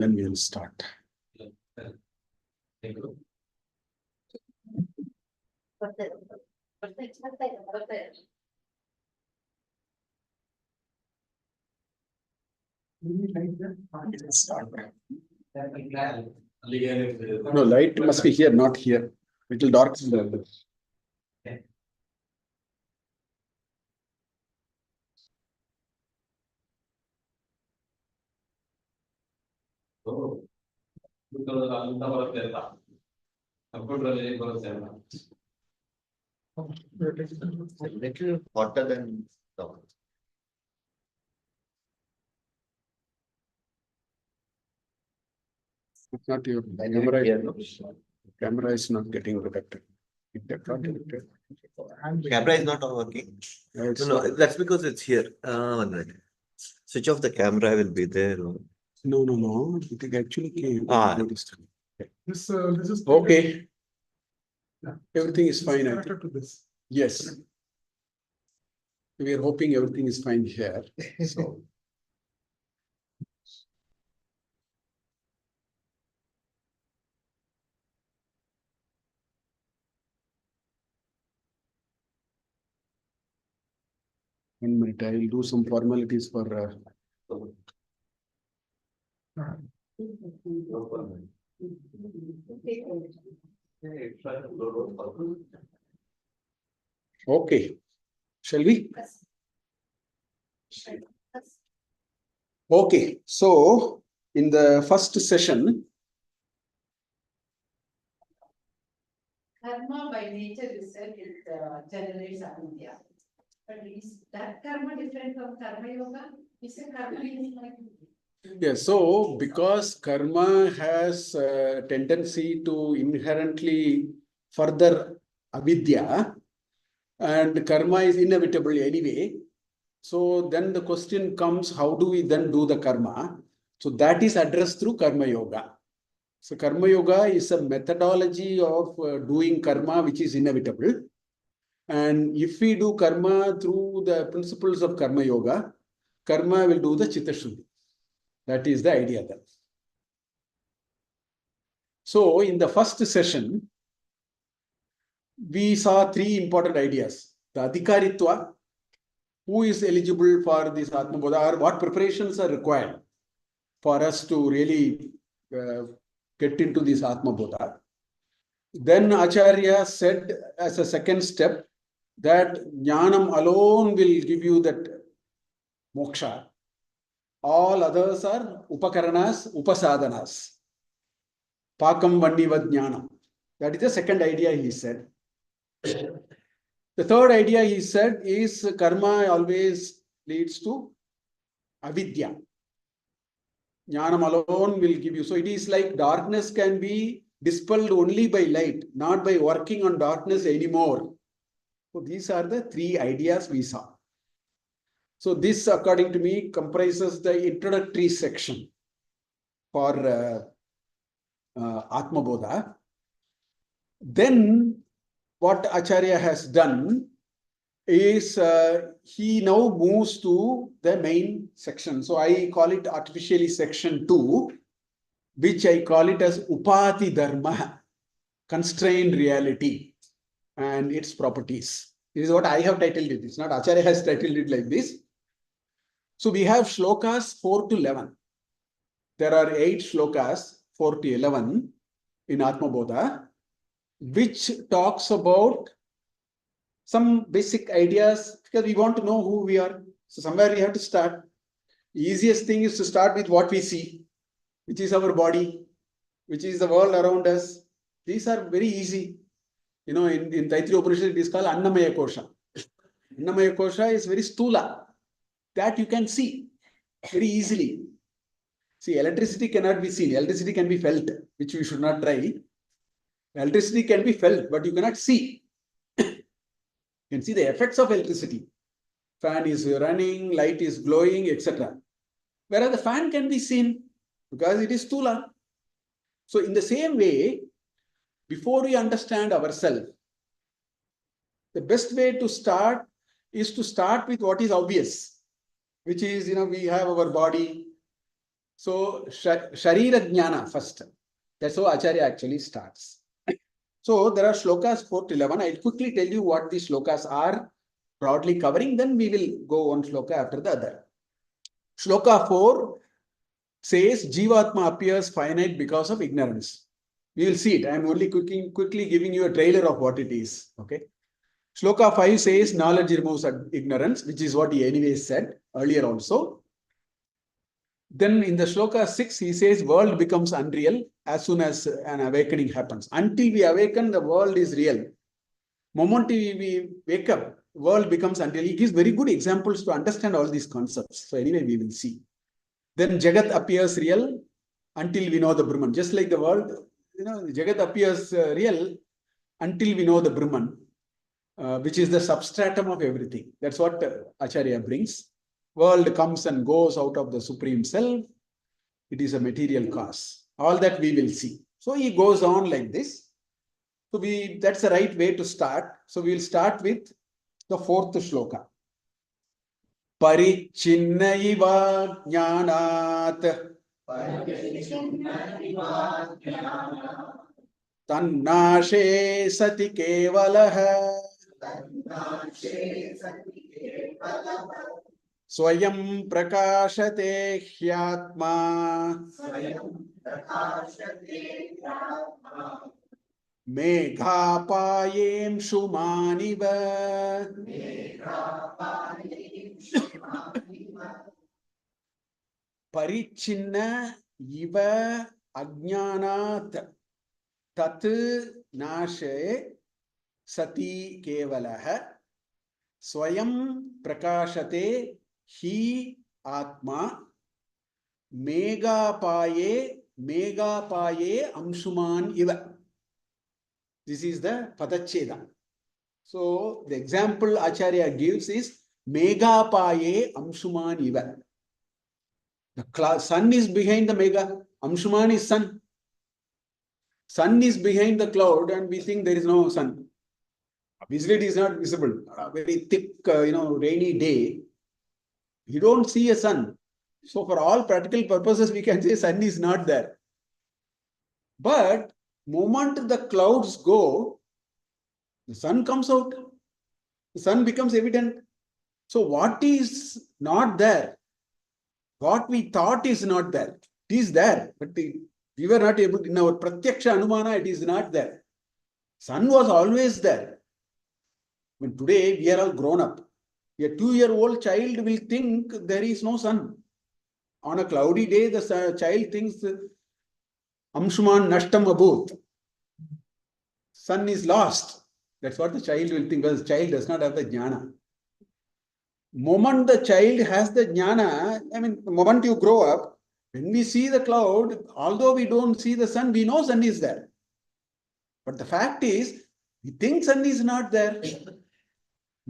Then we will start. No, light must be here, not here. It will darken the. Little hotter than the It's not your camera is not getting protected. camera is not working. No, that's because it's here. 1 minute. Switch off the camera will be there. No. It actually came. This is Okay. Yeah. Everything is fine. I think. connected to this. Yes. We are hoping everything is fine here. So. One minute, I will do some formalities for. Okay, shall we? Okay, so in the first session, karma by nature itself generates avidya. But is that karma different from karma yoga? Is it karma is like? yeah, so because karma has a tendency to inherently further avidya, and karma is inevitable anyway. So then the question comes, how do we then do the karma? So that is addressed through karma yoga. So karma yoga is a methodology of doing karma which is inevitable. And if we do karma through the principles of karma yoga, karma will do the chitta shuddhi. That is the idea then. So in the first session, we saw three important ideas. The adhikaritva, who is eligible for this Atma Bodha, or what preparations are required for us to really get into this Atma Bodha. Then Acharya said as a second step that Jnanam alone will give you that moksha. All others are upakaranas, upasadhanas. Pakam vannivad jnanam. That is the second idea he said. The third idea he said is karma always leads to avidya. Jnanam alone will give you. So it is like darkness can be dispelled only by light, not by working on darkness anymore. So these are the three ideas we saw. So this, according to me, comprises the introductory section for Atma Bodha. Then what Acharya has done is he now moves to the main section. So I call it artificially section 2, which I call it as Upati Dharma, constrained reality and its properties. This is what I have titled it. It's not Acharya has titled it like this. So we have shlokas 4 to 11. There are 8 shlokas, 4 to 11 in Atma Bodha, which talks about some basic ideas, because we want to know who we are. So somewhere we have to start. The easiest thing is to start with what we see, which is our body, which is the world around us. These are very easy. You know, in Taittiriya Upanishad, it is called Annamaya Kosha. Annamaya Kosha is very stula. That you can see very easily. See, electricity cannot be seen. Electricity can be felt, which we should not try. Electricity can be felt, but you cannot see. You can see the effects of electricity. Fan is running, light is glowing, etc. Whereas the fan can be seen because it is stula. So in the same way, before we understand ourselves, the best way to start is to start with what is obvious, which is, we have our body. So, Sharira Jnana first. That's how Acharya actually starts. So, there are shlokas 4 to 11. I'll quickly tell you what these shlokas are, broadly covering. Then we will go one shloka after the other. Shloka 4 says Jivatma appears finite because of ignorance. We will see it. I am only quickly giving you a trailer of what it is. Okay. Shloka 5 says knowledge removes ignorance, which is what he anyway said earlier also. Then in the Shloka 6, he says world becomes unreal as soon as an awakening happens. Until we awaken, the world is real. Moment we wake up, world becomes unreal. He gives very good examples to understand all these concepts. So anyway, we will see. Then Jagat appears real until we know the Brahman. Just like the world, Jagat appears real until we know the Brahman, which is the substratum of everything. That's what Acharya brings. World comes and goes out of the Supreme Self. It is a material cause. All that we will see. So he goes on like this. So that's the right way to start. So we will start with the 4th shloka. Parichinna iva jnanat tannashe sati kevalah swayam prakashate hyatma Meghapayem Shumaniva Parichinna Iva Ajnanat Tat Nashe Sati Kevalaha Swayam Prakashate Hi Atma Meghapaye Amshuman Iva. This is the Padacheda. So the example Acharya gives is Meghapaye Amshuman Iva. The sun is behind the Megha. Amshuman is sun. Sun is behind the cloud and we think there is no sun. Obviously it is not visible. A very thick, rainy day. You don't see a sun. So for all practical purposes, we can say sun is not there. But moment the clouds go, the sun comes out. The sun becomes evident. So what is not there? What we thought is not there. It is there, but we were not able to, in our Pratyaksha Anumana, it is not there. Sun was always there. When today we are all grown up. A 2-year-old child will think there is no sun. On a cloudy day, the child thinks Amshuman Nashtam Abhut. Sun is lost. That's what the child will think, because the child does not have the jnana. Moment the child has the jnana, the moment you grow up, when we see the cloud, although we don't see the sun, we know sun is there. But the fact is, we think sun is not there.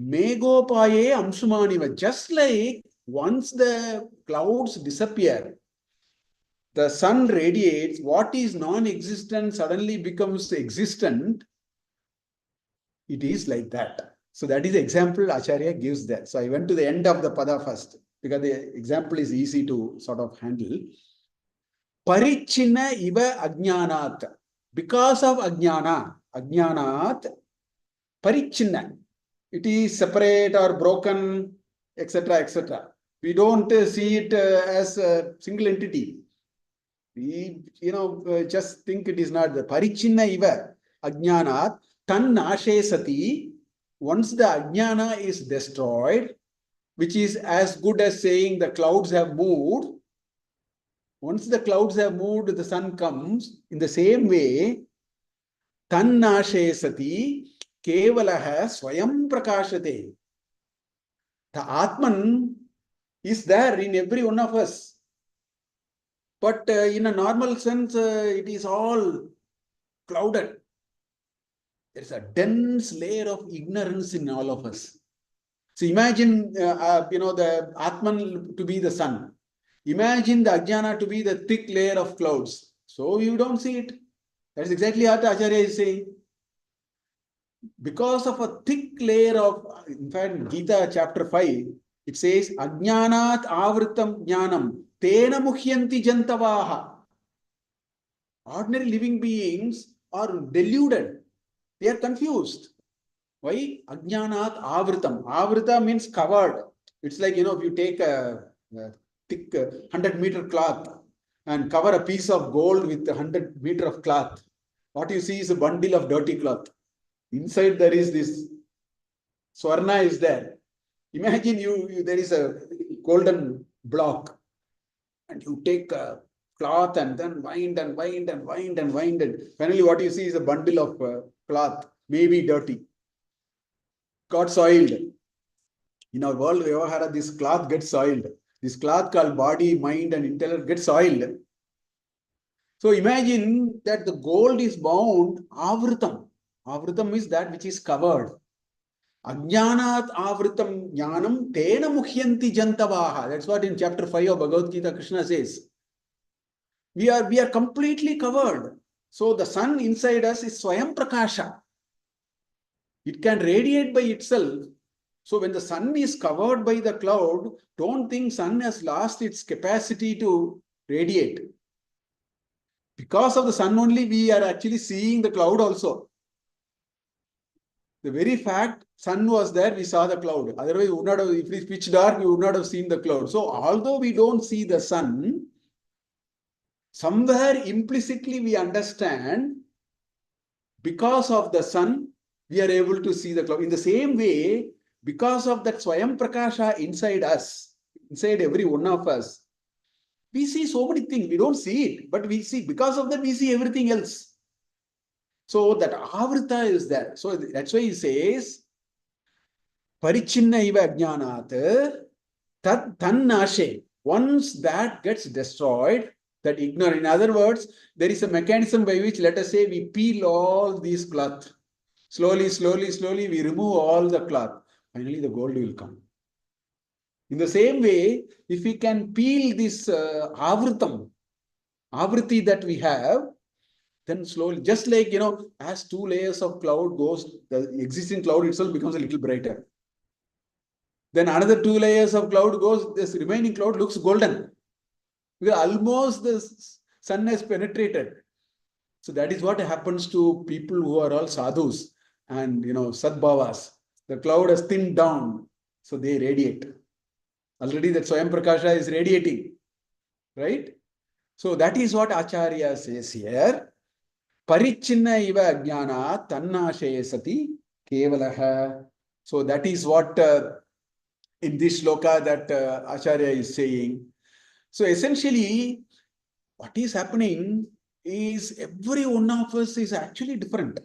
Meghopaye Amsumaniva. Just like once the clouds disappear, the sun radiates, what is non-existent suddenly becomes existent. It is like that. So that is the example Acharya gives there. So I went to the end of the pada first, because the example is easy to sort of handle. Parichinna iva ajnanat. Because of ajnanat, parichinna. It is separate or broken, etc., etc. We don't see it as a single entity. We, just think it is not the parichinna iva ajnanat tan nashe sati. Once the ajnana is destroyed, which is as good as saying the clouds have moved. Once the clouds have moved, the sun comes. In the same way, tan nashe sati kevalaha swayam prakashate. The Atman is there in every one of us. But in a normal sense, it is all clouded. There is a dense layer of ignorance in all of us. So imagine, the Atman to be the sun. Imagine the Ajnana to be the thick layer of clouds. So you don't see it. That's exactly what Acharya is saying. Because of a thick layer of, in fact, Gita chapter 5, it says, Ajnanat avritam jnanam Tena muhyanti jantavaha. Ordinary living beings are deluded. They are confused. Why? Ajnanat avritam. Avrita means covered. It's like, if you take a thick 100-meter cloth and cover a piece of gold with 100 meter of cloth, what you see is a bundle of dirty cloth. Inside there is this swarna is there. Imagine there is a golden block and you take a cloth and then wind and wind and wind and wind. And finally what you see is a bundle of cloth, maybe dirty, got soiled. In our world, Vyavahara, this cloth gets soiled. This cloth called body, mind and intellect gets soiled. So imagine that the gold is bound, avritam. Avritam is that which is covered. Ajnanat avritam jnanam tena muhyanti jantavaha. That's what in chapter 5 of Bhagavad Gita Krishna says. We are completely covered. So the sun inside us is Swayam Prakasha. It can radiate by itself. So when the sun is covered by the cloud, don't think sun has lost its capacity to radiate. Because of the sun only, we are actually seeing the cloud also. The very fact sun was there, we saw the cloud. Otherwise, we would not have, if it is pitch dark, we would not have seen the cloud. So although we don't see the sun, somewhere implicitly we understand because of the sun, we are able to see the cloud. In the same way, because of that Swayam Prakasha inside us, inside every one of us, we see so many things. We don't see it, but we see, because of that, we see everything else. So that avrita is there. So that's why he says, Parichinna iva ajnanat tat tannashe. Once that gets destroyed, that ignorance. In other words, there is a mechanism by which, let us say, we peel all these cloth. Slowly, slowly, slowly, we remove all the cloth. Finally, the gold will come. In the same way, if we can peel this avriti that we have, then slowly, just like, as 2 layers of cloud goes, the existing cloud itself becomes a little brighter. Then another 2 layers of cloud goes, this remaining cloud looks golden. Because almost the sun has penetrated. So that is what happens to people who are all sadhus and, sadbhavas. The cloud has thinned down, so they radiate. Already that Swayam Prakasha is radiating, right? So that is what Acharya says here. Parichinna iva ajnana tannashe sati kevalaha. So that is what in this shloka that Acharya is saying. So essentially, what is happening is every one of us is actually different.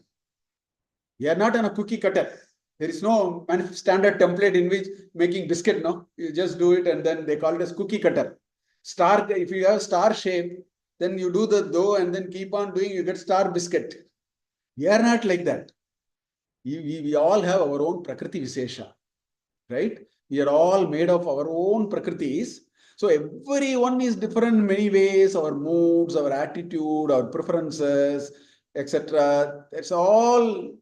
We are not on a cookie cutter. There is no standard template in which making biscuit, no? You just do it and then they call it as cookie cutter. Star, if you have star shape, then you do the dough and then keep on doing, you get star biscuit. We are not like that. We all have our own Prakriti Visesha, right? We are all made of our own Prakritis. So everyone is different in many ways, our moods, our attitude, our preferences, etc. It's all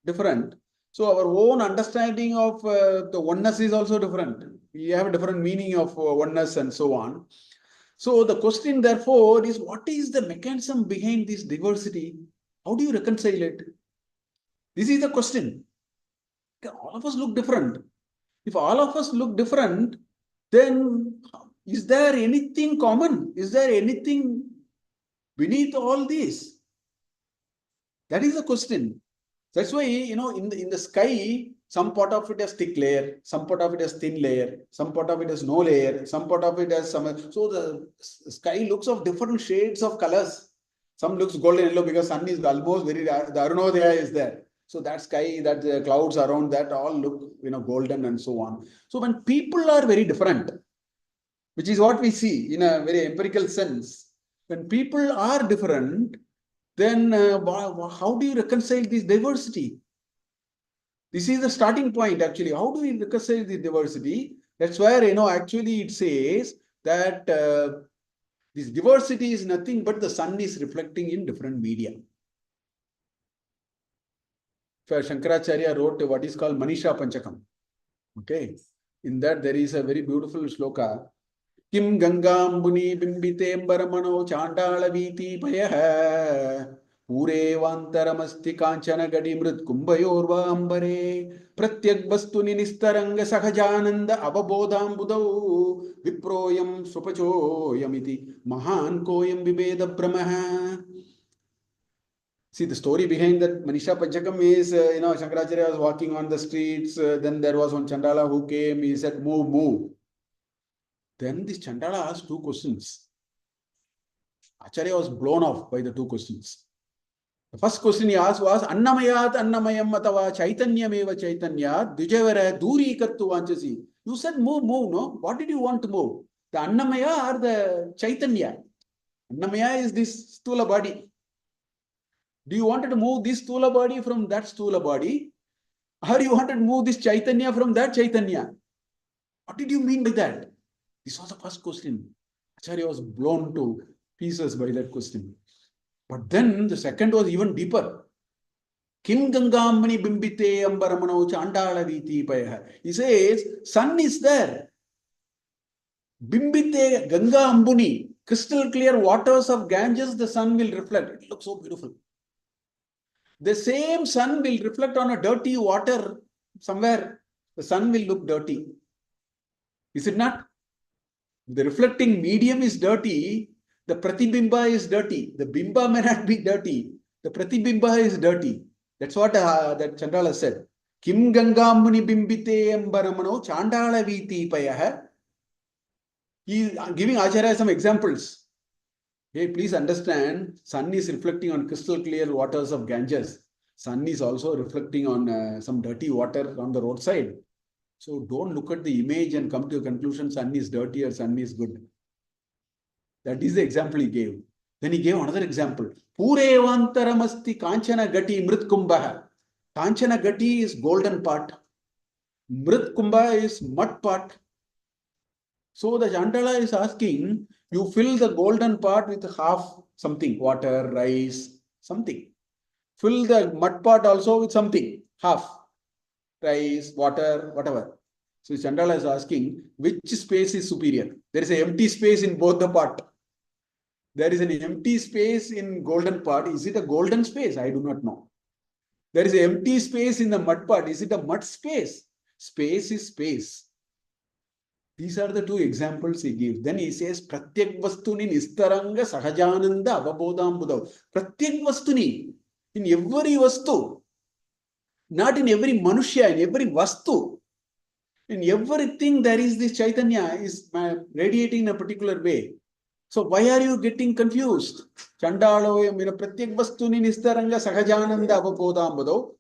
different. So our own understanding of the oneness is also different. We have a different meaning of oneness and so on. So the question therefore is, what is the mechanism behind this diversity? How do you reconcile it? This is the question. All of us look different. If all of us look different, then is there anything common? Is there anything beneath all this? That is the question. That's why, in the sky, some part of it has thick layer, some part of it has thin layer, some part of it has no layer, some part of it has some. So the sky looks of different shades of colors. Some looks golden yellow because sun is almost very, the Arunodaya is there. So that sky, that the clouds around that all look, golden and so on. So when people are very different, which is what we see in a very empirical sense, when people are different, then how do you reconcile this diversity? This is the starting point, actually. How do we reconcile the diversity? That's where, actually it says that this diversity is nothing but the sun is reflecting in different media. Shankaracharya wrote what is called Manisha Panchakam. Okay. In that there is a very beautiful shloka. Kim Gangambuni Bimbitembaramano Chandala Viti Payah Pure Vantaramasti Kanchana Gadi Mrit Kumbayorva Ambare Pratyak Bastuni Nistaranga Sahajananda Avabodham Budau Viproyam Supacho Yamiti Mahan Koyam Viveda Brahmaha. See, the story behind that Manisha Panchakam is, Shankaracharya was walking on the streets, then there was one Chandala who came, he said, move, move. Then this Chandala asked two questions. Acharya was blown off by the two questions. The first question he asked was, Annamayat Annamayam Atava Chaitanyam Eva Chaitanya Dvijavara Duri Kattu Vanchasi. You said move, move, no? What did you want to move? The Annamaya or the Chaitanya? Annamaya is this stula body. Do you wanted to move this stula body from that stula body? Or you wanted to move this Chaitanya from that Chaitanya? What did you mean by that? This was the first question. Acharya was blown to pieces by that question. But then the second was even deeper. Kim Gangamani Bimbite Ambaramano Chandala Viti Paya. He says, sun is there. Bimbite Ganga Ambuni, crystal clear waters of Ganges, the sun will reflect. It looks so beautiful. The same sun will reflect on a dirty water somewhere. The sun will look dirty. Is it not? The reflecting medium is dirty. The pratibimba is dirty. The bimba may not be dirty. The pratibimba is dirty. That's what that Chandala said. Kim Gangamuni Bimbite Ambaramano Chandala Viti Payah. He is giving Acharya some examples. Hey, please understand, sun is reflecting on crystal clear waters of Ganges. Sun is also reflecting on some dirty water on the roadside. So don't look at the image and come to a conclusion sun is dirty or sun is good. That is the example he gave. Then he gave another example. Purevantaramasti Kanchana Gati Mrit Kumbha. Kanchana Gati is golden part. Mrit Kumbha is mud part. So the Chandala is asking, you fill the golden part with half something, water, rice, something. Fill the mud part also with something, half, rice, water, whatever. So Chandala is asking, which space is superior? There is an empty space in both the part. There is an empty space in golden part. Is it a golden space? I do not know. There is an empty space in the mud part. Is it a mud space? Space is space. These are the two examples he gives. Then he says, Pratyak Vastuni Nistaranga Sahajananda Avabodham Budhav. Pratyak Vastuni, in every Vastu, not in every Manushya, in every Vastu, in everything there is this Chaitanya is radiating in a particular way. So why are you getting confused? Chandaloyam, Pratyak Vastuni Nistaranga Sahajananda Avabodham Budhav.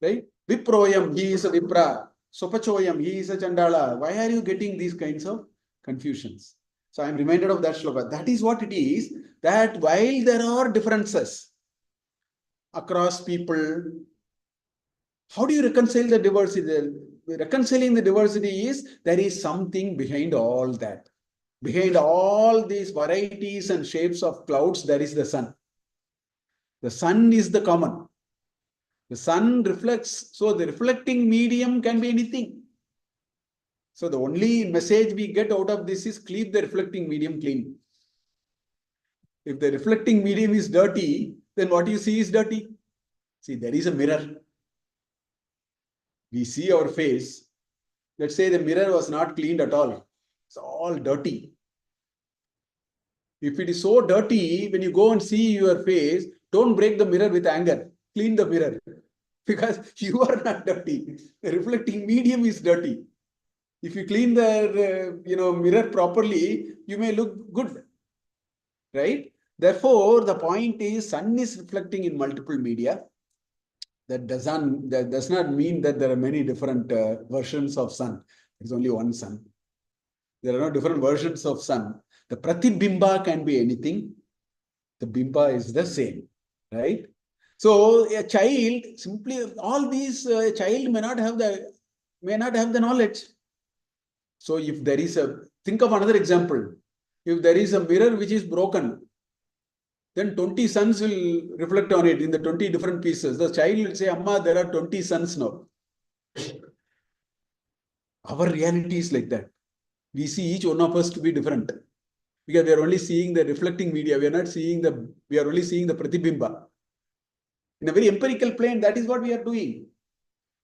Right? Viproyam, he is a Vipra. Sopachoyam, he is a Chandala. Why are you getting these kinds of confusions? So I am reminded of that shloka. That is what it is, that while there are differences across people, how do you reconcile the diversity? Reconciling the diversity is, there is something behind all that. Behind all these varieties and shapes of clouds, there is the sun. The sun is the common. The sun reflects, so the reflecting medium can be anything. So the only message we get out of this is keep the reflecting medium clean. If the reflecting medium is dirty, then what you see is dirty. See, there is a mirror. We see our face. Let's say the mirror was not cleaned at all. It's all dirty. If it is so dirty, when you go and see your face, don't break the mirror with anger. Clean the mirror. Because you are not dirty. The reflecting medium is dirty. If you clean the mirror properly, you may look good. Right? Therefore, the point is sun is reflecting in multiple media. That does not mean that there are many different versions of sun. There is only one sun. There are no different versions of sun. The pratibimba can be anything. The bimba is the same. Right? So a child simply all these a child may not have the knowledge. So if there is think of another example. If there is a mirror which is broken, then 20 suns will reflect on it in the 20 different pieces. The child will say, Amma, there are 20 suns now. Our reality is like that. We see each one of us to be different. Because we are only seeing the reflecting media. We are not seeing we are only seeing the pratibimba. In a very empirical plane, that is what we are doing.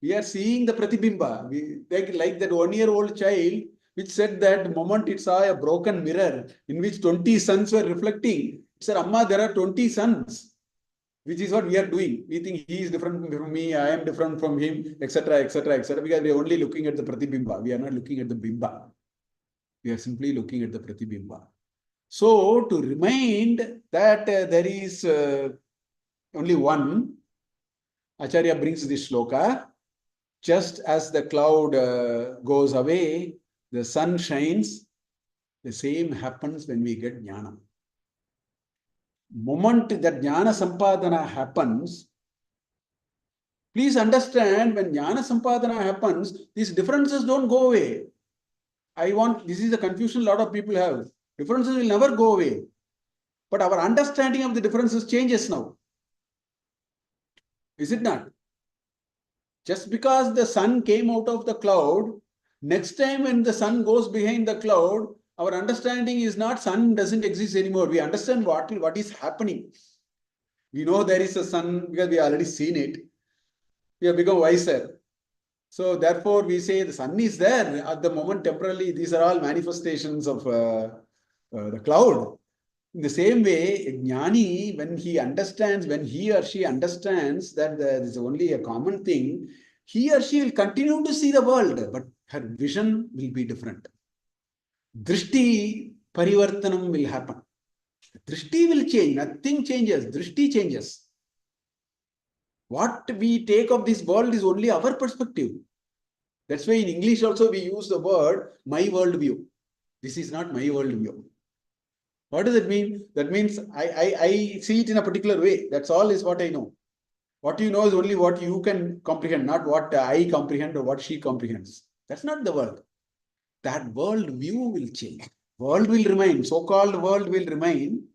We are seeing the pratibimba. We take like that 1-year-old child which said that the moment it saw a broken mirror in which 20 suns were reflecting, it said, Amma, there are 20 suns, which is what we are doing. We think he is different from me, I am different from him, etc., etc., etc. Because we are only looking at the pratibimba. We are not looking at the bimba. We are simply looking at the pratibimba. So, to remind that there is only one, Acharya brings this shloka. Just as the cloud goes away, the sun shines, the same happens when we get jnana. Moment that jnana sampadana happens, please understand, when jnana sampadana happens, these differences don't go away. This is the confusion a lot of people have. Differences will never go away. But our understanding of the differences changes now. Is it not? Just because the sun came out of the cloud, next time when the sun goes behind the cloud, our understanding is not sun doesn't exist anymore. We understand what is happening. We know there is a sun because we already seen it. We have become wiser. So therefore we say the sun is there at the moment temporarily. These are all manifestations of the cloud. In the same way, a jnani, when he or she understands that there is only a common thing, he or she will continue to see the world, but her vision will be different. Drishti parivartanam will happen. Drishti will change, nothing changes, drishti changes. What we take of this world is only our perspective. That's why in English also we use the word my world view. This is not my world view. What does it mean? That means I see it in a particular way. That's all is what I know. What you know is only what you can comprehend, not what I comprehend or what she comprehends. That's not the world. That world view will change. World will remain, so-called world will remain,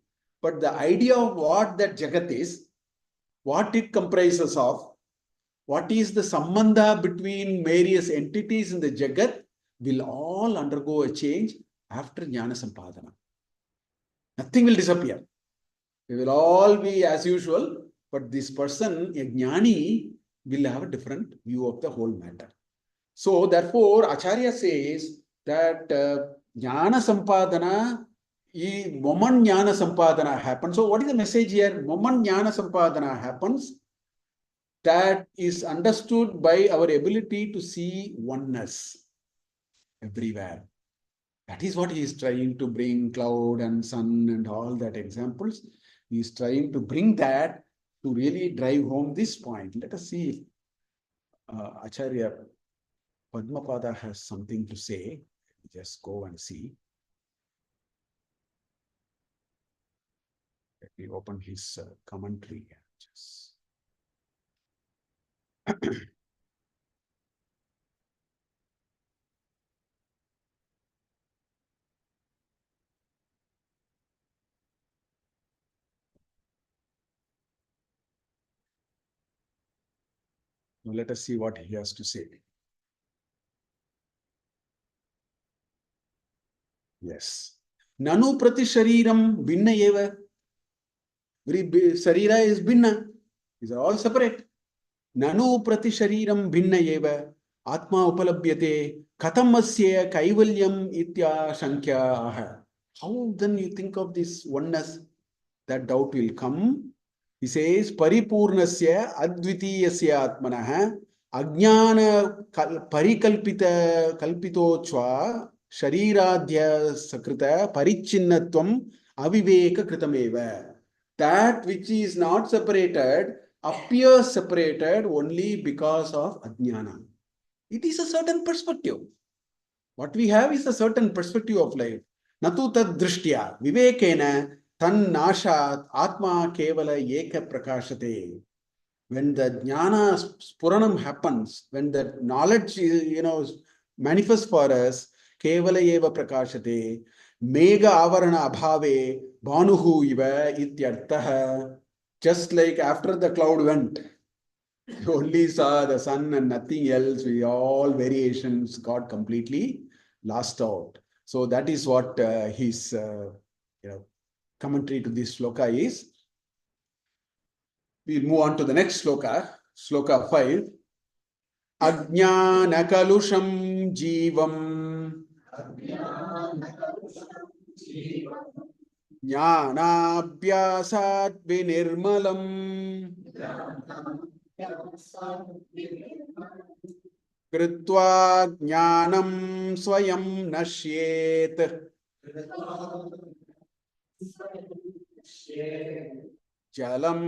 but the idea of what that Jagat is, what it comprises of, what is the sambandha between various entities in the Jagat will all undergo a change after Jnana Sampadana. Nothing will disappear. We will all be as usual, but this person, a jnani, will have a different view of the whole matter. So therefore, Acharya says that jnana sampadana, moment jnana sampadana happens. So what is the message here? Moment jnana sampadana happens, that is understood by our ability to see oneness everywhere. That is what he is trying to bring, cloud and sun and all that examples. He is trying to bring that to really drive home this point. Let us see if Acharya Padmapada has something to say. Just go and see. Let me open his commentary. Just now let us see what he has to say. Yes. Nanu prati shariram binna eva. Sharira is binna. These are all separate. Nanu prati shariram binna eva. Atma upalabhyate. Katamasya kaivalyam itya shankya. How then you think of this oneness? That doubt will come. He says, Paripurnasya advitiyasya atmanah ajnana parikalpita kalpitochva shariradhya sakrita parichinnatvam aviveka kritameva. That which is not separated appears separated only because of ajnana. It is a certain perspective. What we have is a certain perspective of life. Natu tad drishtya vivekena tan nashat atma kevala eka prakashate. When the jnana spuranam happens, when the knowledge manifests for us, kevala eva prakashate, mega avarana abhave bhanuhu iva ityartha. Just like after the cloud went, you only saw the sun and nothing else. All variations got completely lost out. So that is what his commentary to this sloka is. We'll move on to the next sloka, sloka 5. Ajnana kalusham jivam jnanabhyasat vinirmalam कृत्वा ज्ञानं स्वयं नश्येत जलं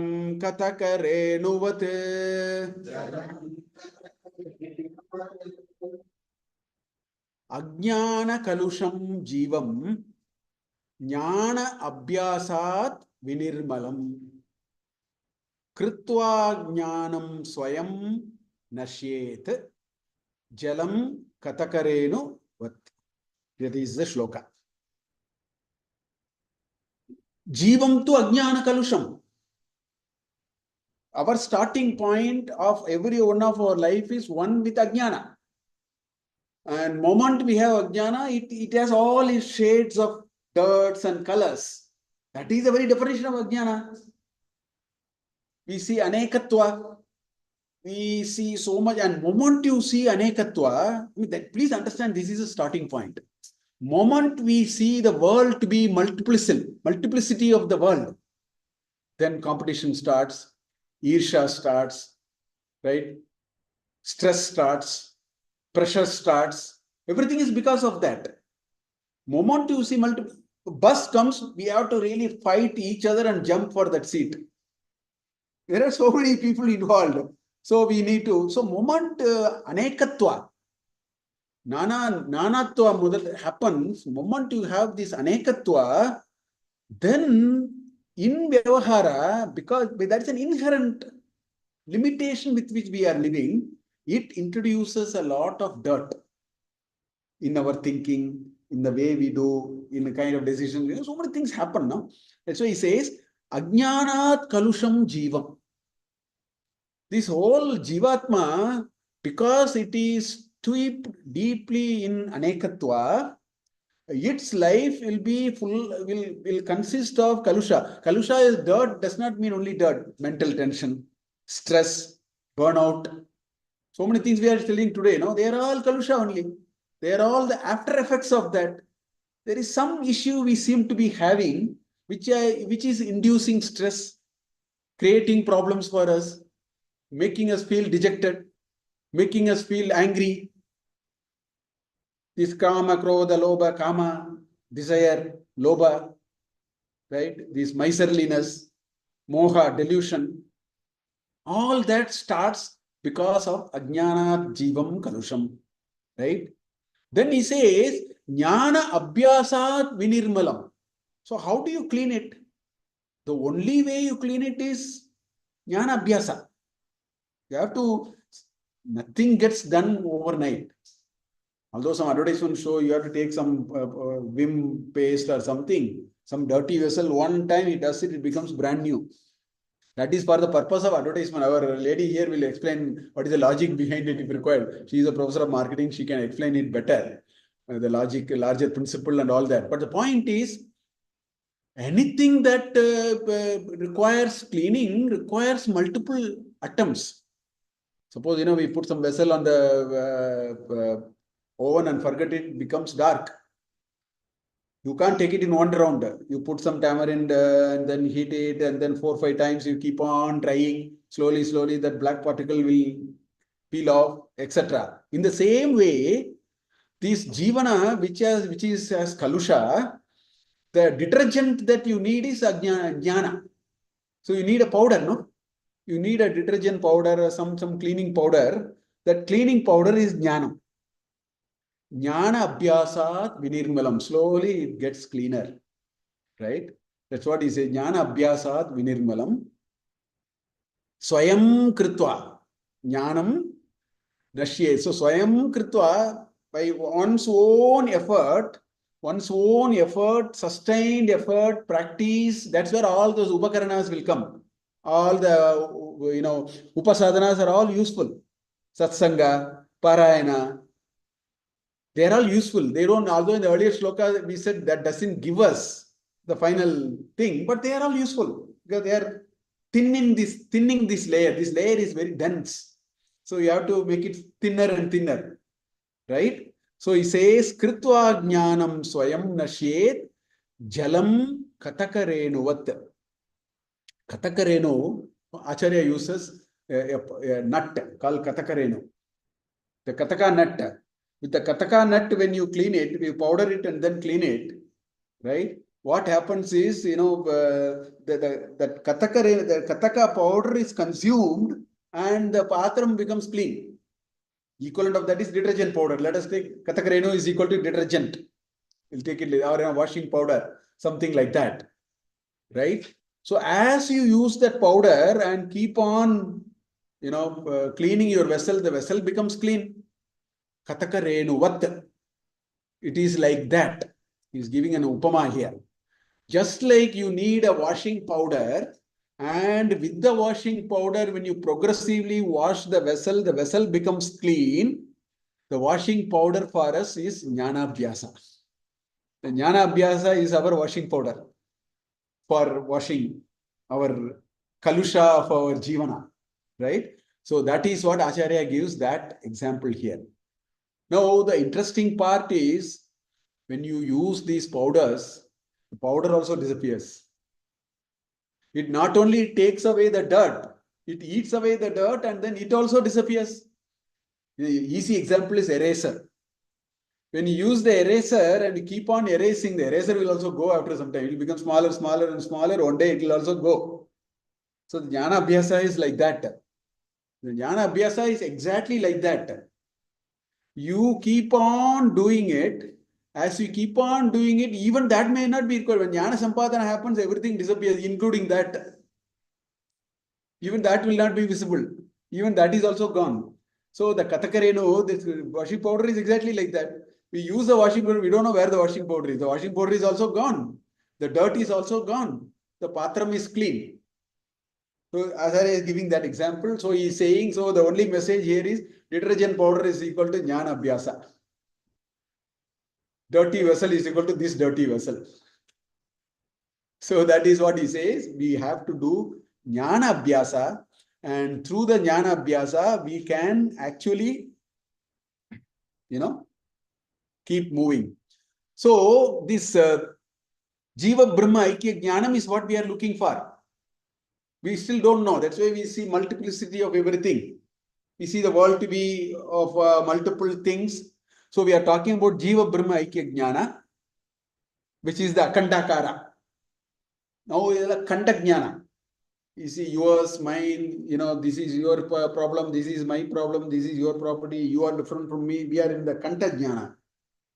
कतकरेणुवत् अज्ञानकलुषं जीवं ज्ञान अभ्यासात् विनिर्मलं कृत्वा ज्ञानं स्वयं नश्येत jalam katakarenu vat. That is the shloka. Jivam tu ajnana kalusham. Our starting point of every one of our life is one with ajnana. And moment we have ajnana, it has all its shades of dirts and colors. That is the very definition of ajnana. We see anekatva. We see so much, and moment you see anekatva, please understand this is a starting point. Moment we see the world to be multiplicity of the world, then competition starts, irsha starts, right? Stress starts, pressure starts. Everything is because of that. Moment you see bus comes, we have to really fight each other and jump for that seat. There are so many people involved. So we need to, so moment anekatva, nanatva happens, moment you have this anekatva, then in vyavahara, because that's an inherent limitation with which we are living, it introduces a lot of dirt in our thinking, in the way we do, in the kind of decisions. So many things happen now. That's why he says, Ajnanat kalusham jivam. This whole jivatma, because it is steeped deeply in anekatva, its life will be will consist of kalusha. Kalusha is dirt, does not mean only dirt, mental tension, stress, burnout. So many things we are telling today, no? They are all kalusha only. They are all the after effects of that. There is some issue we seem to be having, which is inducing stress, creating problems for us, making us feel dejected, making us feel angry. This kama, krodha, lobha, kama, desire, lobha, right? This miserliness, moha, delusion. All that starts because of ajnana jivam kalusham, right? Then he says, jnana abhyasat vinirmalam. So how do you clean it? The only way you clean it is jnana abhyasa. You have to, nothing gets done overnight. Although some advertisements show you have to take some Vim paste or something, some dirty vessel, one time it does it, it becomes brand new. That is for the purpose of advertisement. Our lady here will explain what is the logic behind it if required. She is a professor of marketing, she can explain it better. The logic, larger principle and all that. But the point is, anything that requires cleaning requires multiple attempts. Suppose, we put some vessel on the oven and forget it becomes dark. You can't take it in one round. You put some tamarind and then heat it, and then 4 or 5 times you keep on trying. Slowly, that black particle will peel off, etc. In the same way, this jivana, which is as kalusha, the detergent that you need is jnana. So you need a powder, no? You need a detergent powder or some cleaning powder. That cleaning powder is jnana. Jnana abhyasat vinirmalam. Slowly it gets cleaner. Right? That's what he says. Jnana abhyasat vinirmalam. Swayam kritva. Jnanam nashye. So swayam kritva, by one's own effort, sustained effort, practice, that's where all those upakaranas will come. All the, upasadhanas are all useful. Satsanga, parayana, They are all useful. They don't, although in the earlier shloka we said that doesn't give us the final thing, but they are all useful because they are thinning this layer. This layer is very dense. So you have to make it thinner and thinner, right? So he says, Kritva jnanam swayam nashyet jalam katakarenuvat. Katakarenu, Acharya uses a nut called Katakarenu. The Kataka nut. With the Kataka nut, when you clean it, you powder it and then clean it, right? What happens is, the Kataka powder is consumed and the patram becomes clean. Equivalent of that is detergent powder. Let us take Katakarenu is equal to detergent. We'll take it, or washing powder, something like that, right? So as you use that powder and keep on, cleaning your vessel, the vessel becomes clean. Katakarenuvat. It is like that. He's giving an upama here. Just like you need a washing powder, and with the washing powder, when you progressively wash the vessel becomes clean. The washing powder for us is Jnana Abhyasa. The Jnana Abhyasa is our washing powder for washing our kalusha of our jivana, right? So that is what Acharya gives that example here. Now, the interesting part is when you use these powders, the powder also disappears. It not only takes away the dirt, it eats away the dirt and then it also disappears. The easy example is eraser. When you use the eraser and you keep on erasing, the eraser will also go after some time. It will become smaller, smaller and smaller. One day it will also go. So the Jnana Abhyasa is like that. The Jnana Abhyasa is exactly like that. You keep on doing it. As you keep on doing it, even that may not be required. When Jnana Sampadana happens, everything disappears, including that. Even that will not be visible. Even that is also gone. So the Katakarenu, this washing powder is exactly like that. We use the washing powder, we don't know where the washing powder is. The washing powder is also gone. The dirt is also gone. The patram is clean. So Acharya is giving that example. So he is saying, so the only message here is detergent powder is equal to Jnana Abhyasa. Dirty vessel is equal to this dirty vessel. So that is what he says. We have to do Jnana Abhyasa, and through the Jnana Abhyasa, we can actually, keep moving. So this Jiva Brahma Aikya Jnanam is what we are looking for. We still don't know. That's why we see multiplicity of everything. We see the world to be of multiple things. So we are talking about Jiva Brahma Aikya Jnana, which is the Akandakara. Now is the Kanda Jnana. You see, yours, mine, this is your problem, this is my problem, this is your property, you are different from me. We are in the Kanda Jnana.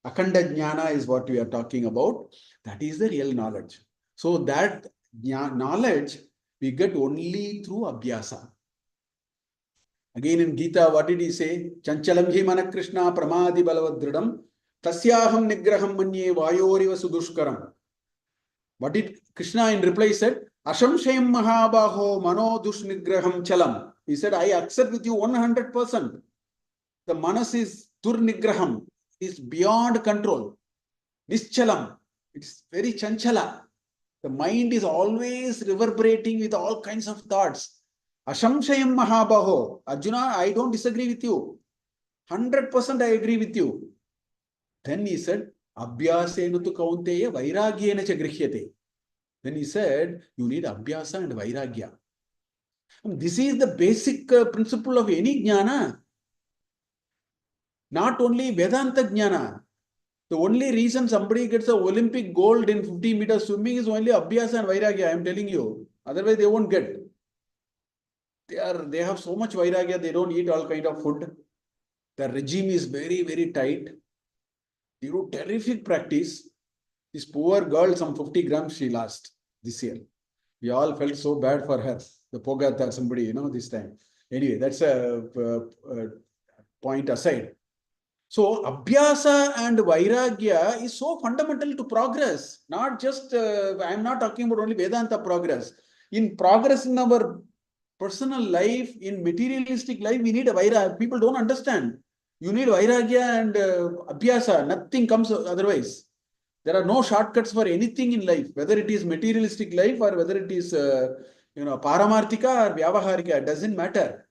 Akanda Jnana is what we are talking about. That is the real knowledge. So that knowledge we get only through Abhyasa. Again in Gita, what did he say? Chanchalam hi mana Krishna pramadi balavadridam tasyaham nigraham manye vayoriva sudushkaram. What did Krishna in reply said? Ashamshayam mahabaho mano dushnigraham chalam. He said, I accept with you 100%. The manas is durnigraham, is beyond control. Nischalam, it's very chanchala. The mind is always reverberating with all kinds of thoughts. Ashamshayam mahabaho. Arjuna, I don't disagree with you. 100% I agree with you. Then he said, Abhyasena tu kaunteya vairagyena cha grihyate. Then he said, you need Abhyasa and Vairagya. This is the basic principle of any jnana. Not only Vedanta jnana. The only reason somebody gets an Olympic gold in 50 meters swimming is only Abhyasa and Vairagya, I am telling you. Otherwise they won't get. They have so much Vairagya, they don't eat all kind of food. The regime is very, very tight. They do terrific practice. This poor girl, some 50 grams she lost this year. We all felt so bad for her. The Pogata, somebody, this time. Anyway, that's a point aside. So, Abhyasa and Vairagya is so fundamental to progress. Not just, I am not talking about only Vedanta progress. In progress in our personal life, in materialistic life, we need a Vairagya. People don't understand. You need Vairagya and Abhyasa. Nothing comes otherwise. There are no shortcuts for anything in life, whether it is materialistic life or whether it is, Paramarthika or Vyavaharika. It doesn't matter.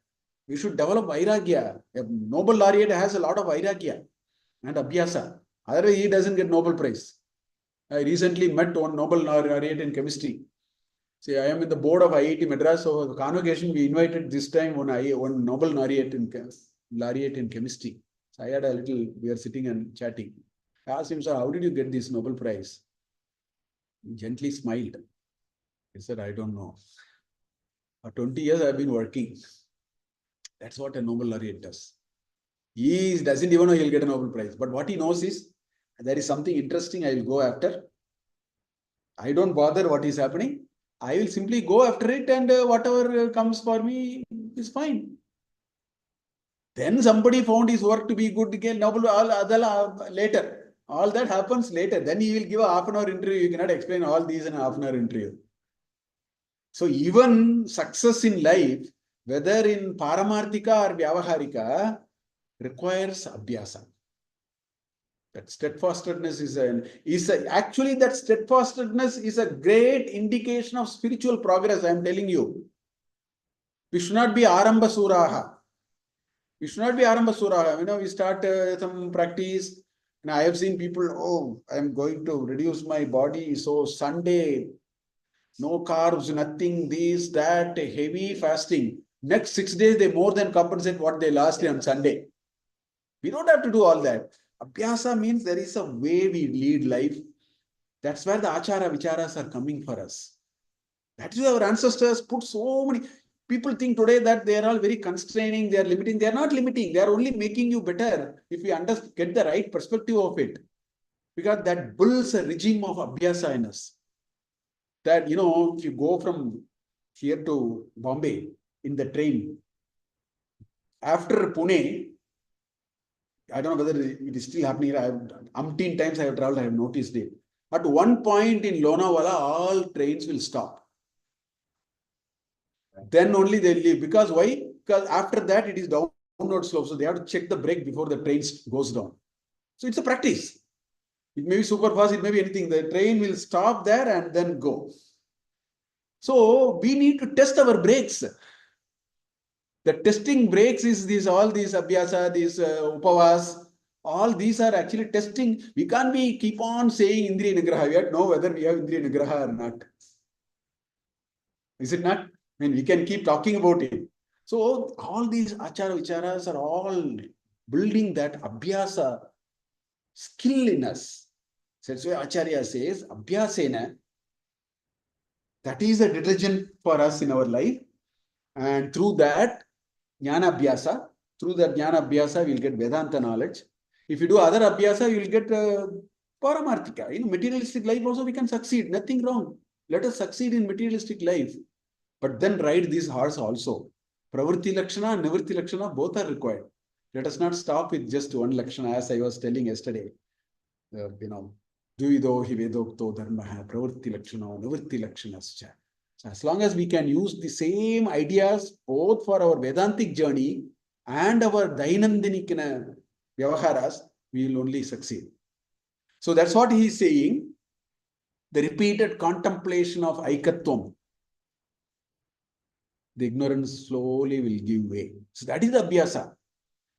We should develop Vairagya. A Nobel laureate has a lot of Vairagya and Abhyasa. Otherwise, he doesn't get Nobel Prize. I recently met one Nobel laureate in chemistry. See, I am in the board of IIT Madras, so the convocation we invited this time one Nobel laureate in chemistry. So I had a little, we are sitting and chatting. I asked him, sir, how did you get this Nobel Prize? He gently smiled. He said, I don't know. For 20 years I've been working. That's what a Nobel laureate does. He doesn't even know he'll get a Nobel Prize. But what he knows is, there is something interesting I will go after. I don't bother what is happening. I will simply go after it, and whatever comes for me is fine. Then somebody found his work to be good again, Nobel, later. All that happens later. Then he will give a half an hour interview. You cannot explain all these in a half an hour interview. So even success in life, whether in Paramarthika or Vyavaharika, requires Abhyasa. That steadfastness actually that steadfastness is a great indication of spiritual progress. I am telling you. We should not be Aramba Suraha. We should not be Aramba Suraha. We start some practice. And I have seen people, oh, I am going to reduce my body. So Sunday, no carbs, nothing, this, that, heavy fasting. Next 6 days, they more than compensate what they lost on Sunday. We don't have to do all that. Abhyasa means there is a way we lead life. That's where the Achara Vicharas are coming for us. That is why our ancestors put so many. People think today that they are all very constraining, they are limiting. They are not limiting. They are only making you better if we get the right perspective of it. Because that builds a regime of Abhyasa in us. That, if you go from here to Bombay in the train, after Pune, I don't know whether it is still happening here. I have umpteen times I have traveled, I have noticed it. At one point in Lonavala, all trains will stop. Then only they leave. Because why? Because after that it is downward slope. So they have to check the brake before the train goes down. So it's a practice. It may be super fast, it may be anything. The train will stop there and then go. So we need to test our brakes. The testing brakes is all these Abhyasa, these Upavas, all these are actually testing. We can't keep on saying Indriya Nigraha. We have to know whether we have Indriya Nigraha or not. Is it not? I mean, we can keep talking about it. So all these Achara Vicharas are all building that Abhyasa skill in us. So that's why Acharya says, Abhyasena, that is a detergent for us in our life. And through that, Jnana Abhyasa, through that Jnana Abhyasa, we will get Vedanta knowledge. If you do other Abhyasa, you will get Paramarthika. Materialistic life also we can succeed. Nothing wrong. Let us succeed in materialistic life. But then ride this horse also. Pravritti Lakshana and Nivritti Lakshana both are required. Let us not stop with just one Lakshana, as I was telling yesterday. Duvido hi vedokto dharmaha pravritti Lakshana, Nivritti Lakshanascha. So as long as we can use the same ideas both for our Vedantic journey and our Dainandinik Vyavaharas, we will only succeed. So that's what he is saying. The repeated contemplation of Aikatvam. The ignorance slowly will give way. So that is the Abhyasa.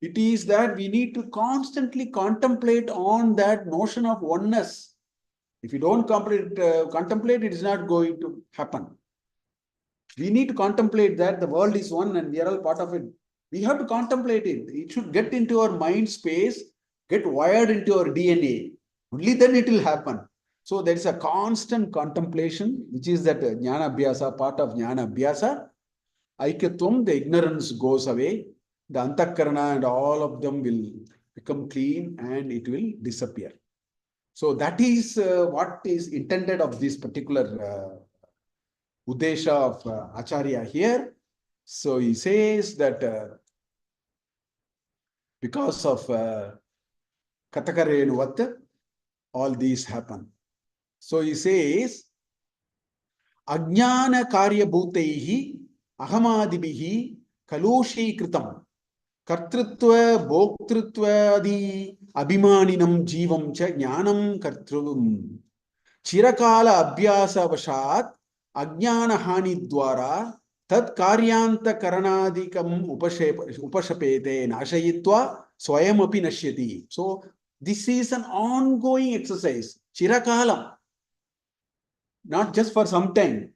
It is that we need to constantly contemplate on that notion of oneness. If you don't contemplate, it is not going to happen. We need to contemplate that the world is one and we are all part of it. We have to contemplate it. It should get into our mind space, get wired into our DNA. Only then it will happen. So there is a constant contemplation, which is that Jnana Abhyasa, part of Jnana Abhyasa. Aikatvam, the ignorance goes away. The Antakarana and all of them will become clean and it will disappear. So that is what is intended of this particular Uddesha of Acharya here. So he says that because of Katakarenuvat, all these happen. So he says, Ajnana Karya Bhuteihi Ahamadibihi Kalushi Kritam Kartrutva, Bhoktritva, Adi, Abhimaninam, Jivam, Cha, Jnanam, Kartrum. Chirakala Abhyasa Vashat, Ajnana Hani Dwara, Tat Karyanta Karanadikam Upashapete, Nashayitva, Swayamapi Nashyati. So, this is an ongoing exercise. Chirakalam. Not just for some time.